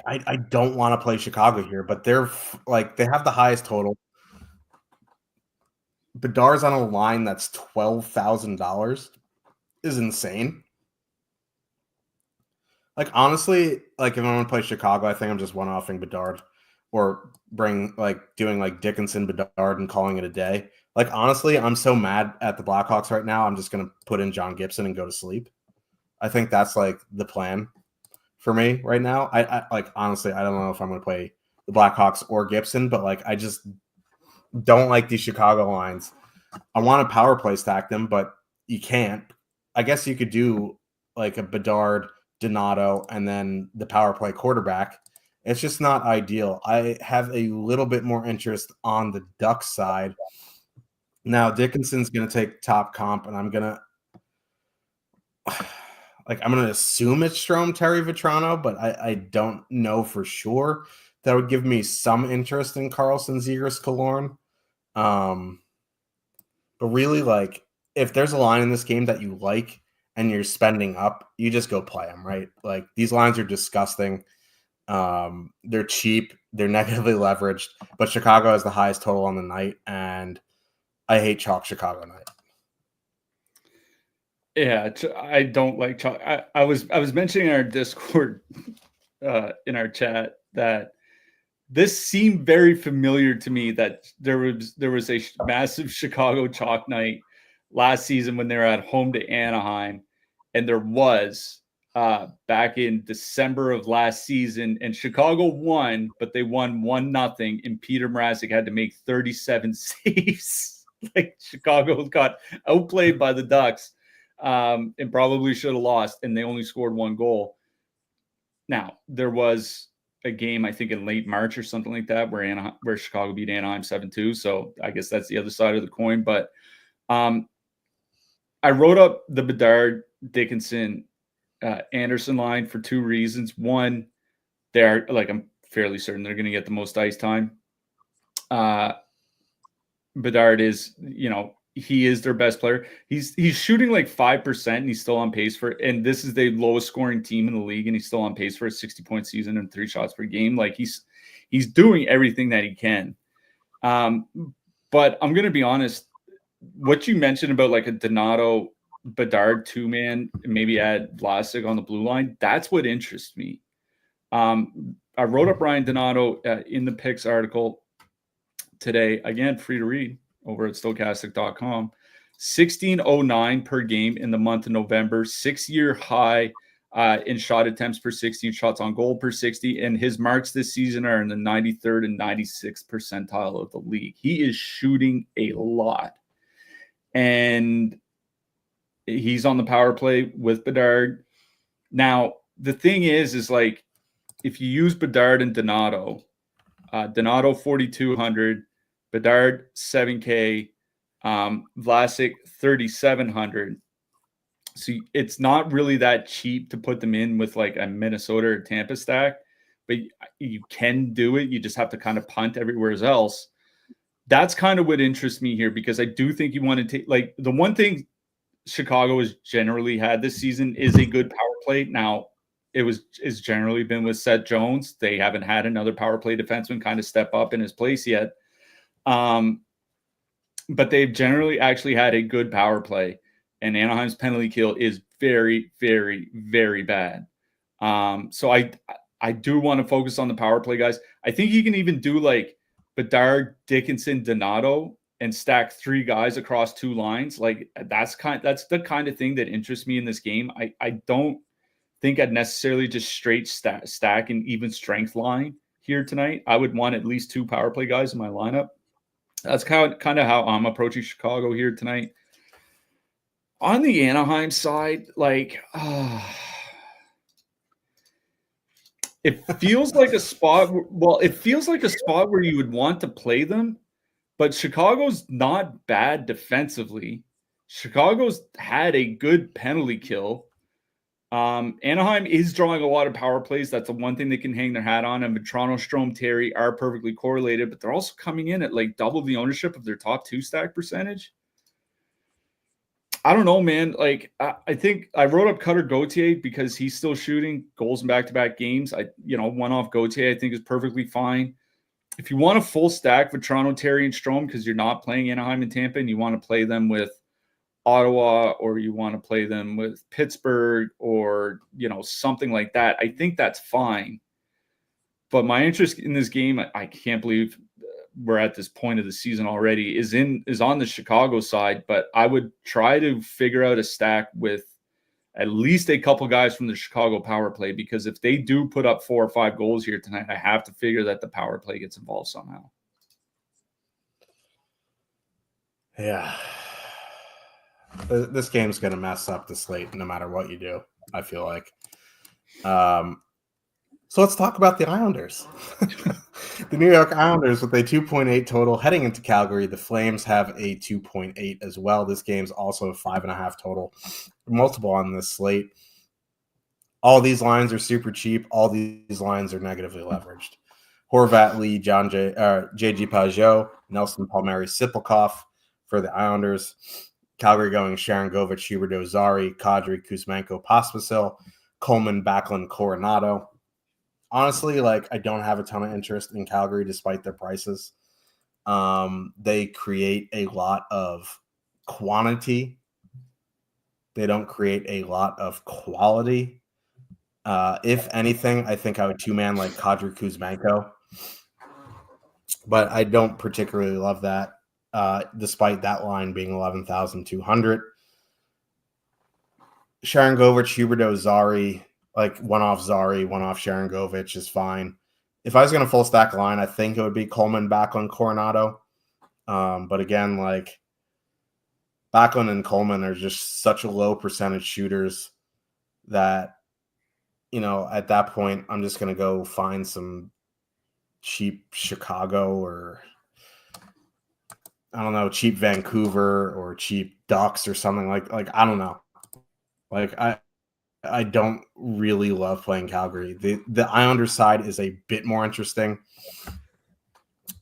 I don't want to play Chicago here, but they're like, they have the highest total. Bedard's on a line that's $12,000 is insane. Like, honestly, like, if I'm going to play Chicago, I think I'm just one-offing Bedard or doing like Dickinson, Bedard, and calling it a day. Like, honestly, I'm so mad at the Blackhawks right now. I'm just going to put in John Gibson and go to sleep. I think that's like the plan for me right now. I like, honestly, I don't know if I'm going to play the Blackhawks or Gibson, but like, I just don't like these Chicago lines. I want to power play stack them, but you can't. I guess you could do like a Bedard, Donato, and then the power play quarterback. It's just not ideal. I have a little bit more interest on the Ducks side. Now, Dickinson's going to take top comp, and I'm going to assume it's Strome, Terry, Vetrano, but I don't know for sure. That would give me some interest in Carlson, Zegras, Killorn. But really, like, if there's a line in this game that you like and you're spending up, you just go play them, right? Like, these lines are disgusting. They're cheap. They're negatively leveraged. But Chicago has the highest total on the night, and I hate chalk Chicago night. Yeah, I don't like chalk. I was mentioning in our Discord, in our chat, that this seemed very familiar to me, that there was a massive Chicago chalk night last season when they were at home to Anaheim, and there was back in December of last season, and Chicago won, but they won 1-0, and Peter Mrazek had to make 37 saves. Like, Chicago got outplayed by the Ducks, and probably should have lost, and they only scored 1 goal. Now, there was a game, I think in late March or something like that, where Chicago beat Anaheim 7-2. So I guess that's the other side of the coin. But I wrote up the Bedard, Dickinson, Anderson line for 2 reasons. One, they're like, I'm fairly certain they're going to get the most ice time. Bedard is, he is their best player. He's shooting like 5%, and he's still on pace for, and this is the lowest scoring team in the league, and he's still on pace for a 60-point season and 3 shots per game. Like, he's doing everything that he can. But I'm going to be honest, what you mentioned about like a Donato Bedard 2-man, maybe add Vlasic on the blue line, that's what interests me. I wrote up Ryan Donato in the picks article today, again, free to read over at Stokastic.com. 1609 per game in the month of November, 6-year high in shot attempts per 60, shots on goal per 60, and his marks this season are in the 93rd and 96th percentile of the league. He is shooting a lot, and he's on the power play with Bedard. Now, the thing is like, if you use Bedard and Donato, Donato 4,200, Bedard 7K, Vlasic 3,700. So it's not really that cheap to put them in with like a Minnesota or Tampa stack, but you can do it. You just have to kind of punt everywhere else. That's kind of what interests me here, because I do think you want to take, like, the one thing Chicago has generally had this season is a good power play. Now, it's generally been with Seth Jones. They haven't had another power play defenseman kind of step up in his place yet. But they've generally actually had a good power play, and Anaheim's penalty kill is very, very, very bad. So I do want to focus on the power play, guys. I think you can even do like Bedard, Dickinson, Donato, and stack 3 guys across 2 lines. Like, that's the kind of thing that interests me in this game. I don't think I'd necessarily just straight stack an even strength line here tonight. I would want at least 2 power play guys in my lineup. That's kind of how I'm approaching Chicago here tonight. On the Anaheim side, like, it feels like a spot. Well, it feels like a spot where you would want to play them, but Chicago's not bad defensively. Chicago's had a good penalty kill. Anaheim is drawing a lot of power plays. That's the one thing they can hang their hat on. And Vetrano, Strome, Terry are perfectly correlated, but they're also coming in at like double the ownership of their top 2 stack percentage. I don't know, man. Like, I think I wrote up Cutter Gauthier because he's still shooting goals in back-to-back games. One off Gauthier I think is perfectly fine. If you want a full stack Vetrano, Terry, and Strome because you're not playing Anaheim and Tampa and you want to play them with Ottawa, or you want to play them with Pittsburgh, or something like that, I think that's fine. But my interest in this game, I can't believe we're at this point of the season already, is on the Chicago side. But I would try to figure out a stack with at least a couple guys from the Chicago power play, because if they do put up 4 or 5 goals here tonight, I have to figure that the power play gets involved somehow. Yeah. This game's going to mess up the slate no matter what you do. I feel like. So let's talk about the Islanders. The New York Islanders with a 2.8 total heading into Calgary. The Flames have a 2.8 as well. This game's also a 5.5 total. Multiple on this slate. All these lines are super cheap. All these lines are negatively leveraged. Horvat, Lee, JG Pajot, Nelson Palmieri, Sipelkoff for the Islanders. Calgary going Sharon Govich, Huberdeau, Zari, Kadri, Kuzmenko, Pospisil, Coleman, Backlund, Coronado. Honestly, like, I don't have a ton of interest in Calgary despite their prices. They create a lot of quantity. They don't create a lot of quality. If anything, I think I would two-man like Kadri Kuzmenko. But I don't particularly love that, despite that line being 11,200. Sharon Govich, Huberdeau, Zari, like one off Zari, one off Sharon Govich is fine. If I was going to full stack a line, I think it would be Coleman, Backlund, Coronado. But again, like Backlund and Coleman are just such a low percentage shooters that, you know, at that point, I'm just going to go find some cheap Chicago or, I don't know, cheap Vancouver or cheap Ducks or something like I don't know. Like I don't really love playing Calgary. The Islanders side is a bit more interesting.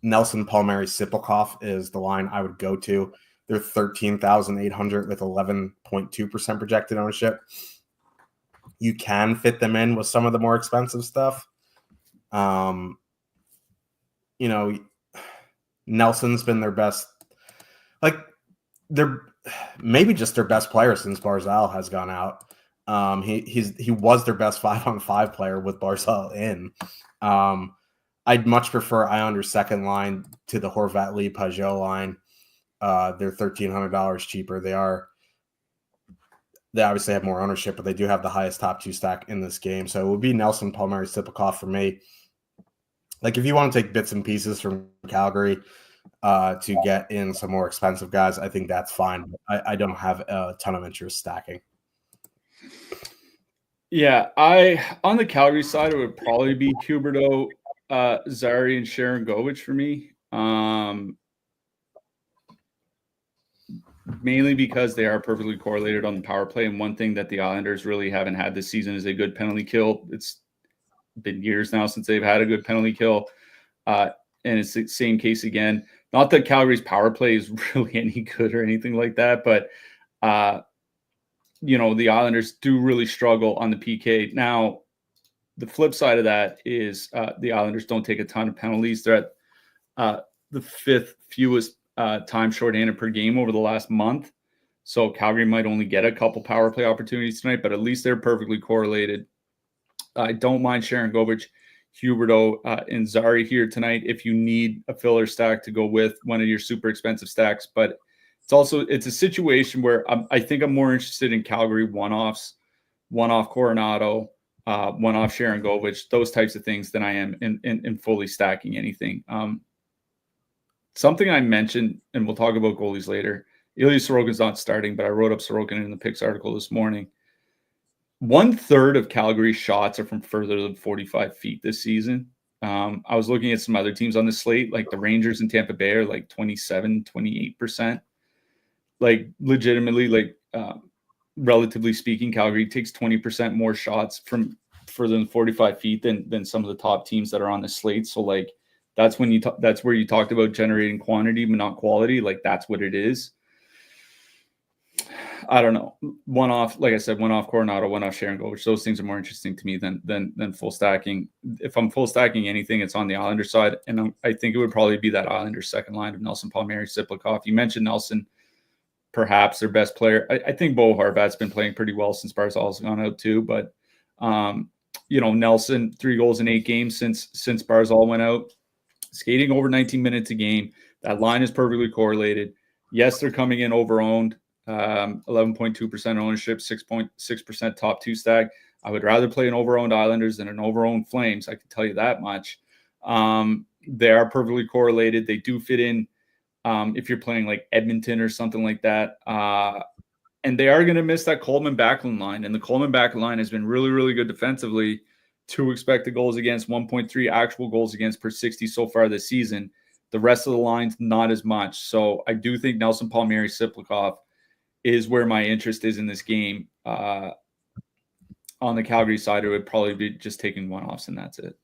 Nelson Palmieri Sipelkoff is the line I would go to. They're 13,800 with 11.2% projected ownership. You can fit them in with some of the more expensive stuff. You know, Nelson's been their best, like they're maybe just their best player since Barzal has gone out. He was their best 5-on-5 player with Barzal in. I'd much prefer Islanders second line to the Horvat Lee Pajot line. They're $1,300 cheaper. They obviously have more ownership, but they do have the highest top two stack in this game. So it would be Nelson Palmieri Sipelkoff for me. Like if you want to take bits and pieces from Calgary to get in some more expensive guys, I think that's fine. I don't have a ton of interest stacking. Yeah, on the Calgary side, it would probably be Huberdeau, Zari, and Sharon Govich for me. Mainly because they are perfectly correlated on the power play. And one thing that the Islanders really haven't had this season is a good penalty kill. It's been years now since they've had a good penalty kill. And it's the same case again. Not that Calgary's power play is really any good or anything like that, but you know, the Islanders do really struggle on the PK. Now, the flip side of that is the Islanders don't take a ton of penalties. They're at the fifth fewest time shorthanded per game over the last month. So Calgary might only get a couple power play opportunities tonight, but at least they're perfectly correlated. I don't mind Sharon Govich, Huberdeau, and Zari here tonight if you need a filler stack to go with one of your super expensive stacks. But it's a situation where I think I'm more interested in Calgary one-offs, one-off Coronado, one-off Sharon Govich, those types of things than I am in fully stacking anything. Something I mentioned, and we'll talk about goalies later. Ilya Sorokin's not starting, but I wrote up Sorokin in the picks article this morning. 1/3 of Calgary's shots are from further than 45 feet this season. I was looking at some other teams on the slate, like the Rangers and Tampa Bay are like 27, 28%. Like legitimately, like relatively speaking, Calgary takes 20% more shots from further than 45 feet than some of the top teams that are on the slate. So like that's when that's where you talked about generating quantity but not quality. Like that's what it is. I don't know. One off, like I said, one off Coronado, one off Sharon Govich. Those things are more interesting to me than full stacking. If I'm full stacking anything, it's on the Islanders side, and I think it would probably be that Islanders second line of Nelson Palmieri, Sipelkoff. You mentioned Nelson, perhaps their best player. I think Bo Horvat's been playing pretty well since Barzal's gone out too. But you know, Nelson 3 goals in 8 games since Barzal went out, skating over 19 minutes a game. That line is perfectly correlated. Yes, they're coming in over-owned. 11.2% ownership, 6.6% top two stack. I would rather play an over-owned Islanders than an over-owned Flames. I can tell you that much. They are perfectly correlated. They do fit in if you're playing like Edmonton or something like that. And they are going to miss that Coleman Backlund line. And the Coleman Backlund line has been really, really good defensively. 2 expected goals against, 1.3 actual goals against per 60 so far this season. The rest of the line's not as much. So I do think Nelson Palmieri Siplikov is where my interest is in this game. On the Calgary side, it would probably be just taking one-offs, and that's it.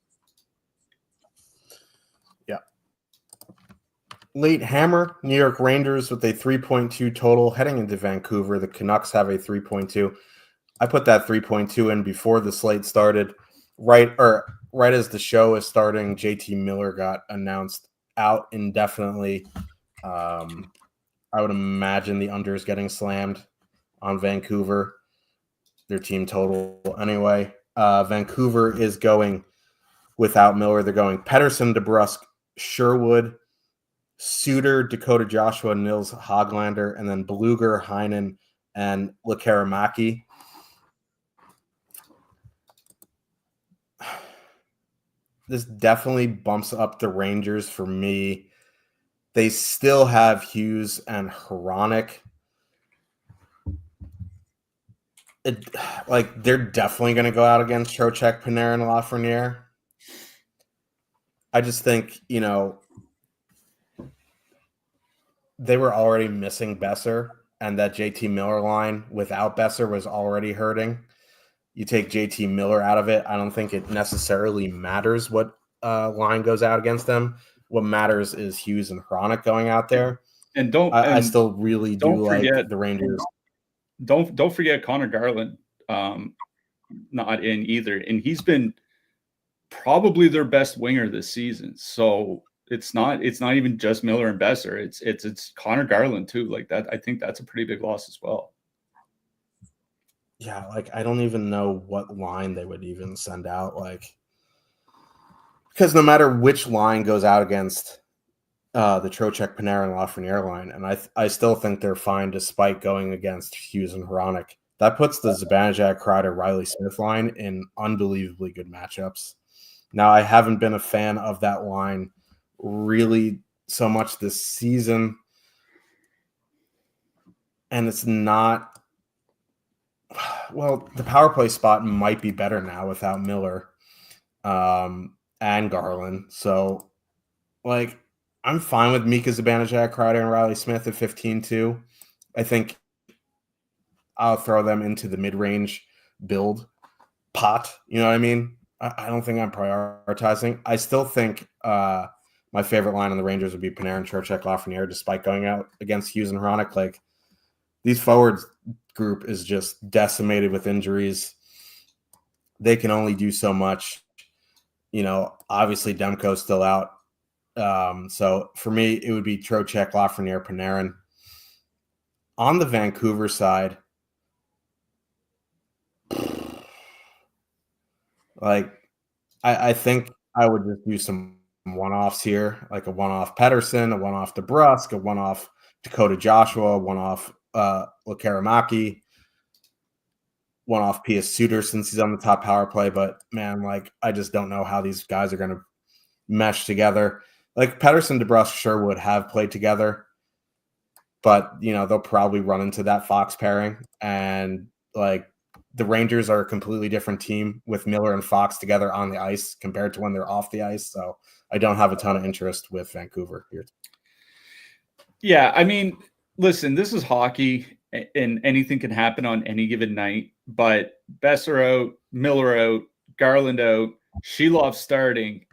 Yeah. Late hammer, New York Rangers with a 3.2 total heading into Vancouver. The Canucks have a 3.2. I put that 3.2 in before the slate started. Right as the show is starting, JT Miller got announced out indefinitely. I would imagine the under is getting slammed on Vancouver, their team total anyway. Vancouver is going without Miller. They're going Pettersson, DeBrusk, Sherwood, Suter, Dakota Joshua, Nils Hoglander, and then Bluger, Heinen, and Lekaramaki. This definitely bumps up the Rangers for me. They still have Hughes and Hronek. They're definitely going to go out against Trocheck, Panarin, and Lafreniere. I just think, they were already missing Besser, and that JT Miller line without Besser was already hurting. You take JT Miller out of it, I don't think it necessarily matters what line goes out against them. What matters is Hughes and Hronek going out there. And I still really do forget, like the Rangers. Don't forget Connor Garland not in either. And he's been probably their best winger this season. So it's not even just Miller and Besser. It's Connor Garland too. Like that, I think that's a pretty big loss as well. Yeah, I don't even know what line they would even send out. Because no matter which line goes out against the Trocheck, Panarin, Lafreniere line, and I still think they're fine despite going against Hughes and Hronek. That puts the Zibanejad, Kreider, Riley Smith line in unbelievably good matchups. Now, I haven't been a fan of that line really so much this season, and it's not. Well, the power play spot might be better now without Miller and Garland. So, I'm fine with Mika Zibanejad, Kreider, and Riley Smith at 15-2. I think I'll throw them into the mid-range build pot. You know what I mean? I don't think I'm prioritizing. I still think my favorite line on the Rangers would be Panarin, Trocheck, Lafreniere, despite going out against Hughes and Hronek. These forwards group is just decimated with injuries. They can only do so much. Obviously Demko's still out. So for me, it would be Trocheck, Lafreniere, Panarin. On the Vancouver side, I think I would just do some one-offs here, like a one-off Pettersson, a one-off DeBrusk, a one-off Dakota Joshua, a one-off Lekaramaki, one-off P.S. Suter since he's on the top power play. But, man, I just don't know how these guys are going to mesh together. Pettersson, DeBrusk, Sherwood have played together, but, they'll probably run into that Fox pairing. And, the Rangers are a completely different team with Miller and Fox together on the ice compared to when they're off the ice. So I don't have a ton of interest with Vancouver here. Yeah, I mean, listen, this is hockey, and anything can happen on any given night. But Besser out, Miller out, Garland out, Sheilov starting.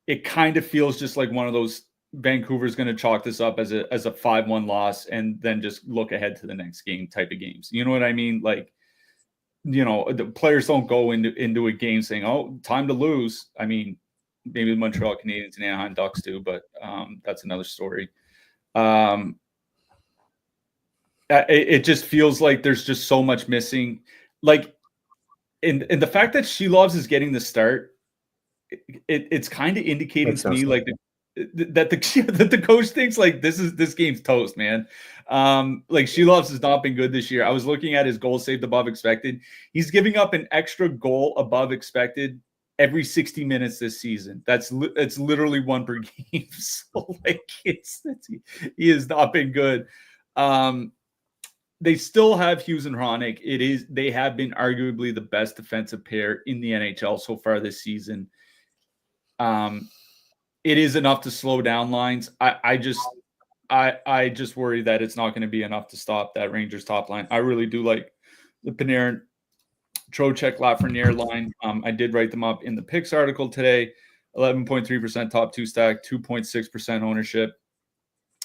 It kind of feels just like one of those Vancouver's going to chalk this up as a 5-1 loss and then just look ahead to the next game type of games. You know what I mean? The players don't go into a game saying, "Oh, time to lose." I mean, maybe the Montreal Canadiens and Anaheim Ducks do, but that's another story. It just feels like there's just so much missing. And the fact that Sheilov is getting the start, it's kind of indicating to me that the coach thinks this game's toast, man. Sheilov has not been good this year. I was looking at his goals saved above expected. He's giving up an extra goal above expected every 60 minutes this season. It's literally one per game. So he has not been good. they still have Hughes and Hronik. They have been arguably the best defensive pair in the NHL so far this season. It is enough to slow down lines. I just worry that it's not going to be enough to stop that Rangers top line. I really do like the Panarin, Trocheck, Lafreniere line. I did write them up in the picks article today. 11.3% top two stack, 2.6% ownership.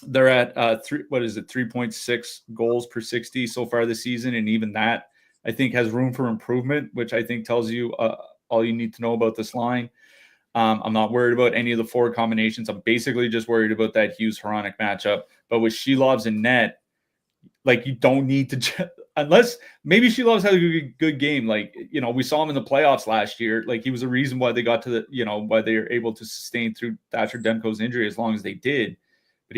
They're at 3.6 goals per 60 so far this season, and even that I think has room for improvement, which I think tells you all you need to know about this line. I'm not worried about any of the forward combinations. I'm basically just worried about that Hughes-Hronik matchup. But with Shelov's in net, like, you don't need to unless maybe Shelov's had a good game. Like, we saw him in the playoffs last year. Like, he was a reason why they got to why they were able to sustain through Thatcher Demko's injury as long as they did. But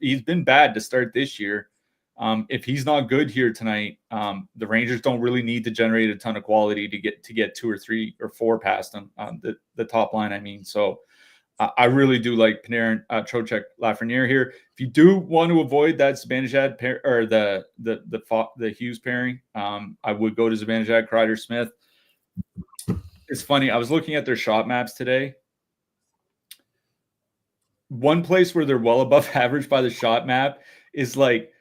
he's been bad to start this year. If he's not good here tonight, the Rangers don't really need to generate a ton of quality to get 2 or 3 or 4 past them on the top line. I mean, so I really do like Panarin, Trocheck, Lafreniere here. If you do want to avoid that Zibanejad pair or the Hughes pairing, I would go to Zibanejad, Kreider, Smith. It's funny. I was looking at their shot maps today. One place where they're well above average by the shot map is like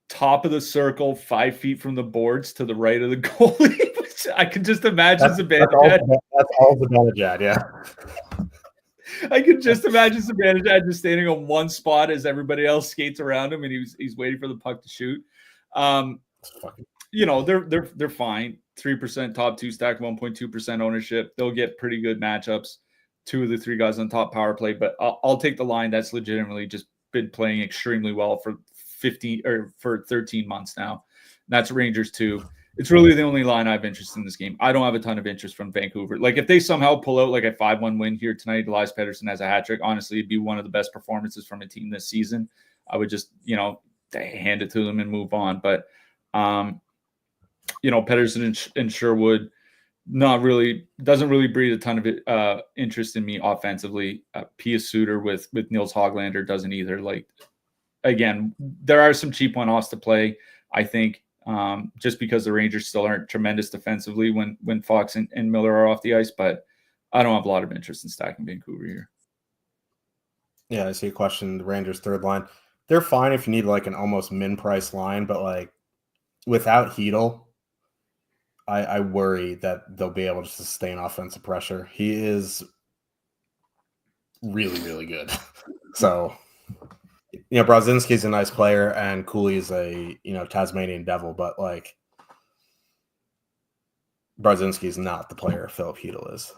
top of the circle, 5 feet from the boards to the right of the goalie. Which I can just imagine Zibanejad. That's all Zibanejad, yeah. I could just imagine Zibanejad just standing on one spot as everybody else skates around him, and he's waiting for the puck to shoot. They're fine. 3% top two stack, 1.2% ownership. They'll get pretty good matchups. 2 of the 3 guys on top power play, but I'll take the line that's legitimately just been playing extremely well for 13 months now. And that's Rangers 2. It's really the only line I have interest in this game. I don't have a ton of interest from Vancouver. Like, if they somehow pull out like a 5-1 win here tonight, Elias Pettersson has a hat trick, honestly, it'd be one of the best performances from a team this season. I would just, hand it to them and move on. But, Pettersson and Sherwood doesn't really breed a ton of interest in me offensively. Pius Suter with Nils Hoglander doesn't either. Like, again, there are some cheap one-offs to play, I think, just because the Rangers still aren't tremendous defensively when Fox and Miller are off the ice, but I don't have a lot of interest in stacking Vancouver here. Yeah, I see a question. The Rangers third line, they're fine if you need like an almost min price line, but like without Hedel, I worry that they'll be able to sustain offensive pressure. He is really, really good. So, Brodzinski's a nice player and Cooley is a, Tasmanian devil, but like Brodzinski's not the player Philip Hedel is.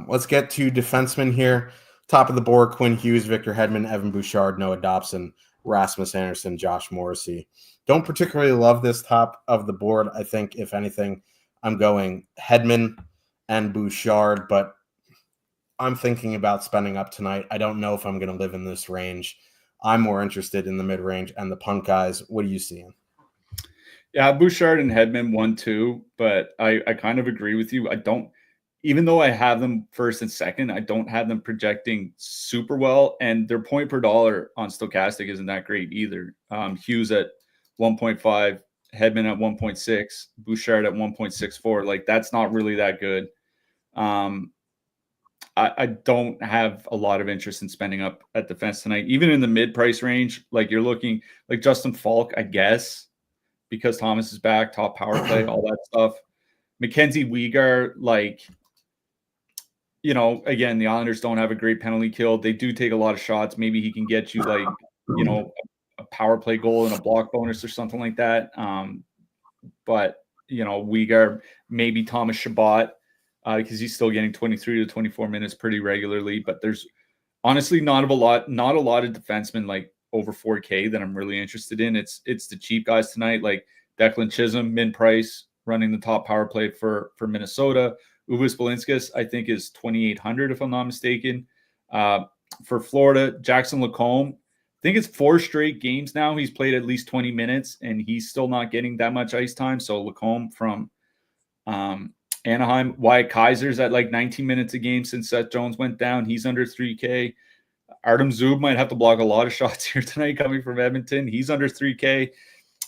Let's get to defensemen here. Top of the board, Quinn Hughes, Victor Hedman, Evan Bouchard, Noah Dobson, Rasmus Anderson, Josh Morrissey. Don't particularly love this top of the board. I think, if anything, I'm going Hedman and Bouchard, but I'm thinking about spending up tonight. I don't know if I'm going to live in this range. I'm more interested in the mid-range and the punt guys. What are you seeing? Yeah, Bouchard and Hedman 1-2, but I kind of agree with you. Even though I have them first and second, I don't have them projecting super well, and their point per dollar on Stochastic isn't that great either. Hughes at 1.5, Hedman at 1.6, Bouchard at 1.64. Like, that's not really that good. I don't have a lot of interest in spending up at defense tonight, even in the mid-price range. Like, you're looking like Justin Falk, I guess, because Thomas is back, top power play, all that stuff. Mackenzie Weegar, like, again, the Islanders don't have a great penalty kill. They do take a lot of shots. Maybe he can get you like, a power play goal and a block bonus or something like that. But, Weegar, maybe Thomas Chabot, because he's still getting 23 to 24 minutes pretty regularly. But there's honestly not a lot of defensemen like over 4K that I'm really interested in. It's the cheap guys tonight, like Declan Chisholm, min price, running the top power play for Minnesota. Uvis Balinskis, I think, is 2,800 if I'm not mistaken. For Florida, Jackson Lacombe, I think it's 4 straight games now he's played at least 20 minutes, and he's still not getting that much ice time. So Lacombe from Anaheim. Wyatt Kaiser's at like 19 minutes a game since Seth Jones went down. He's under 3K. Artem Zub might have to block a lot of shots here tonight coming from Edmonton. He's under 3K.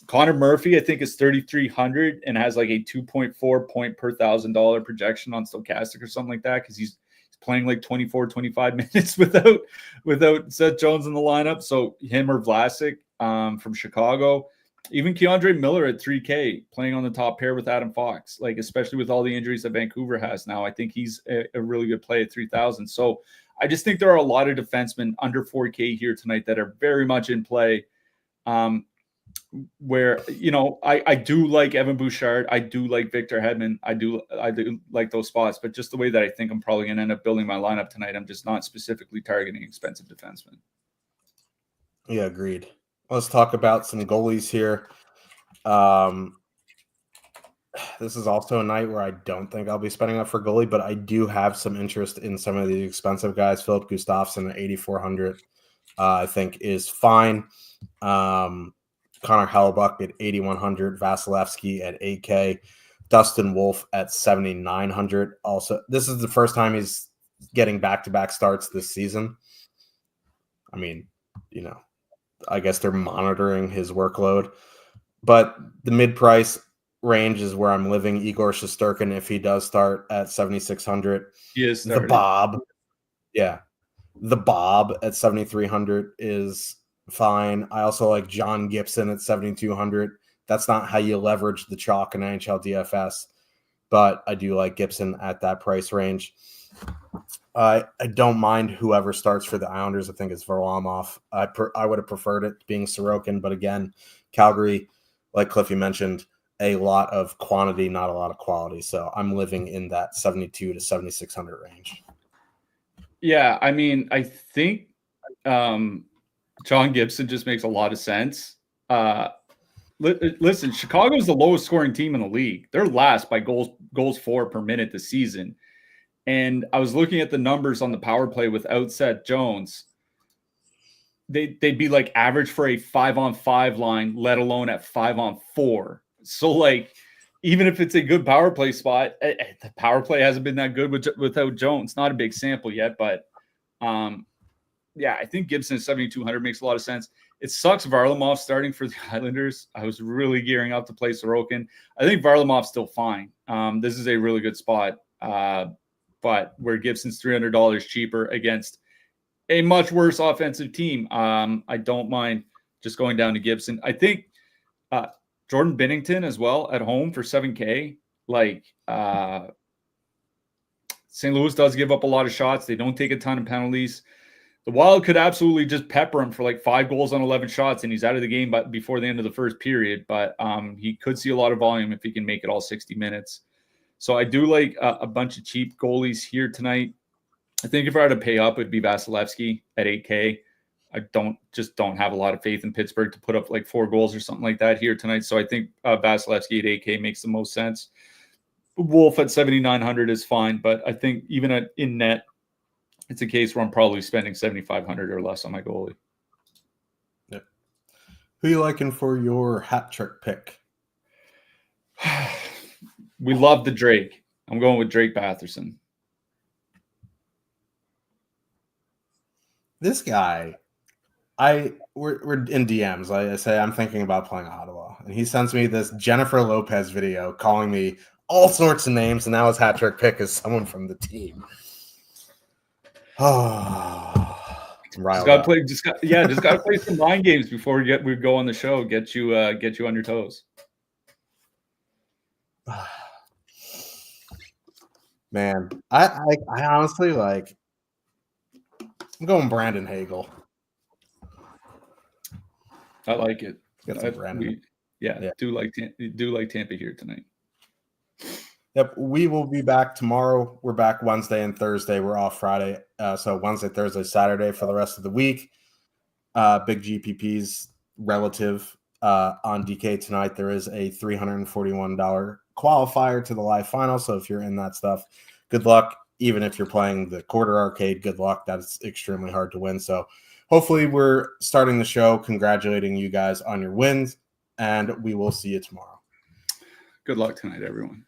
Connor Murphy, I think, is 3,300 and has like a 2.4 point per $1,000 projection on Stochastic or something like that, because he's playing like 24, 25 minutes without Seth Jones in the lineup. So him or Vlasic from Chicago. Even Keandre Miller at 3K playing on the top pair with Adam Fox, like especially with all the injuries that Vancouver has now. I think he's a really good play at 3,000. So I just think there are a lot of defensemen under 4K here tonight that are very much in play. Where, you know, I do like Evan Bouchard. I do like Victor Hedman. I do like those spots, but just the way that I think I'm probably going to end up building my lineup tonight, I'm just not specifically targeting expensive defensemen. Yeah, agreed. Let's talk about some goalies here. This is also a night where I don't think I'll be spending up for goalie, but I do have some interest in some of the expensive guys. Philip Gustafsson at 8,400, I think is fine. Connor Hellebuyck at 8,100, Vasilevsky at 8K, Dustin Wolf at 7,900. Also, this is the first time he's getting back-to-back starts this season. I mean, you know, I guess they're monitoring his workload, but the mid-price range is where I'm living. Igor Shesterkin, if he does start at 7,600, he is the Bob at 7,300 is fine. I also like John Gibson at 7,200. That's not how you leverage the chalk in NHL DFS, but I do like Gibson at that price range. I don't mind whoever starts for the Islanders. I think it's Varlamov. I would have preferred it being Sorokin, but again, Calgary, like Cliffy mentioned, a lot of quantity, not a lot of quality. So I'm living in that 7,200 to 7,600 range. Yeah, I mean, I think John Gibson just makes a lot of sense. Listen, Chicago's the lowest scoring team in the league. They're last by goals for per minute this season. And I was looking at the numbers on the power play without Seth Jones. They'd be like average for a 5-on-5 line, let alone at 5-on-4. So like, even if it's a good power play spot, the power play hasn't been that good without Jones. Not a big sample yet, but yeah, I think Gibson at 7,200 makes a lot of sense. It sucks Varlamov starting for the Islanders. I was really gearing up to play Sorokin. I think Varlamov's still fine. This is a really good spot. But where Gibson's $300 cheaper against a much worse offensive team, I don't mind just going down to Gibson. I think Jordan Binnington as well at home for 7K. Like St. Louis does give up a lot of shots. They don't take a ton of penalties. The Wild could absolutely just pepper him for like 5 goals on 11 shots, and he's out of the game before the end of the first period. But he could see a lot of volume if he can make it all 60 minutes. So I do like a bunch of cheap goalies here tonight. I think if I were to pay up, it'd be Vasilevsky at 8K. I don't have a lot of faith in Pittsburgh to put up like 4 goals or something like that here tonight. So I think Vasilevsky at 8K makes the most sense. Wolf at 7,900 is fine, but I think even in net, it's a case where I'm probably spending 7,500 or less on my goalie. Yep. Who are you liking for your hat trick pick? We love the Drake. I'm going with Drake Batherson. This guy, we're in DMs. I say I'm thinking about playing Ottawa, and he sends me this Jennifer Lopez video calling me all sorts of names, and now his hat trick pick is someone from the team. Oh, just gotta play some mind games before we go on the show. Get you on your toes. Man, I honestly like. I'm going Brandon Hagel. I like it. Brandon. Do like Tampa here tonight. Yep, we will be back tomorrow. We're back Wednesday and Thursday. We're off Friday, so Wednesday, Thursday, Saturday for the rest of the week. Big GPPs relative on DK tonight. There is a $341 qualifier to the live final. So if you're in that stuff, good luck. Even if you're playing the quarter arcade, good luck. That's extremely hard to win. So hopefully we're starting the show congratulating you guys on your wins, and we will see you tomorrow. Good luck tonight, everyone.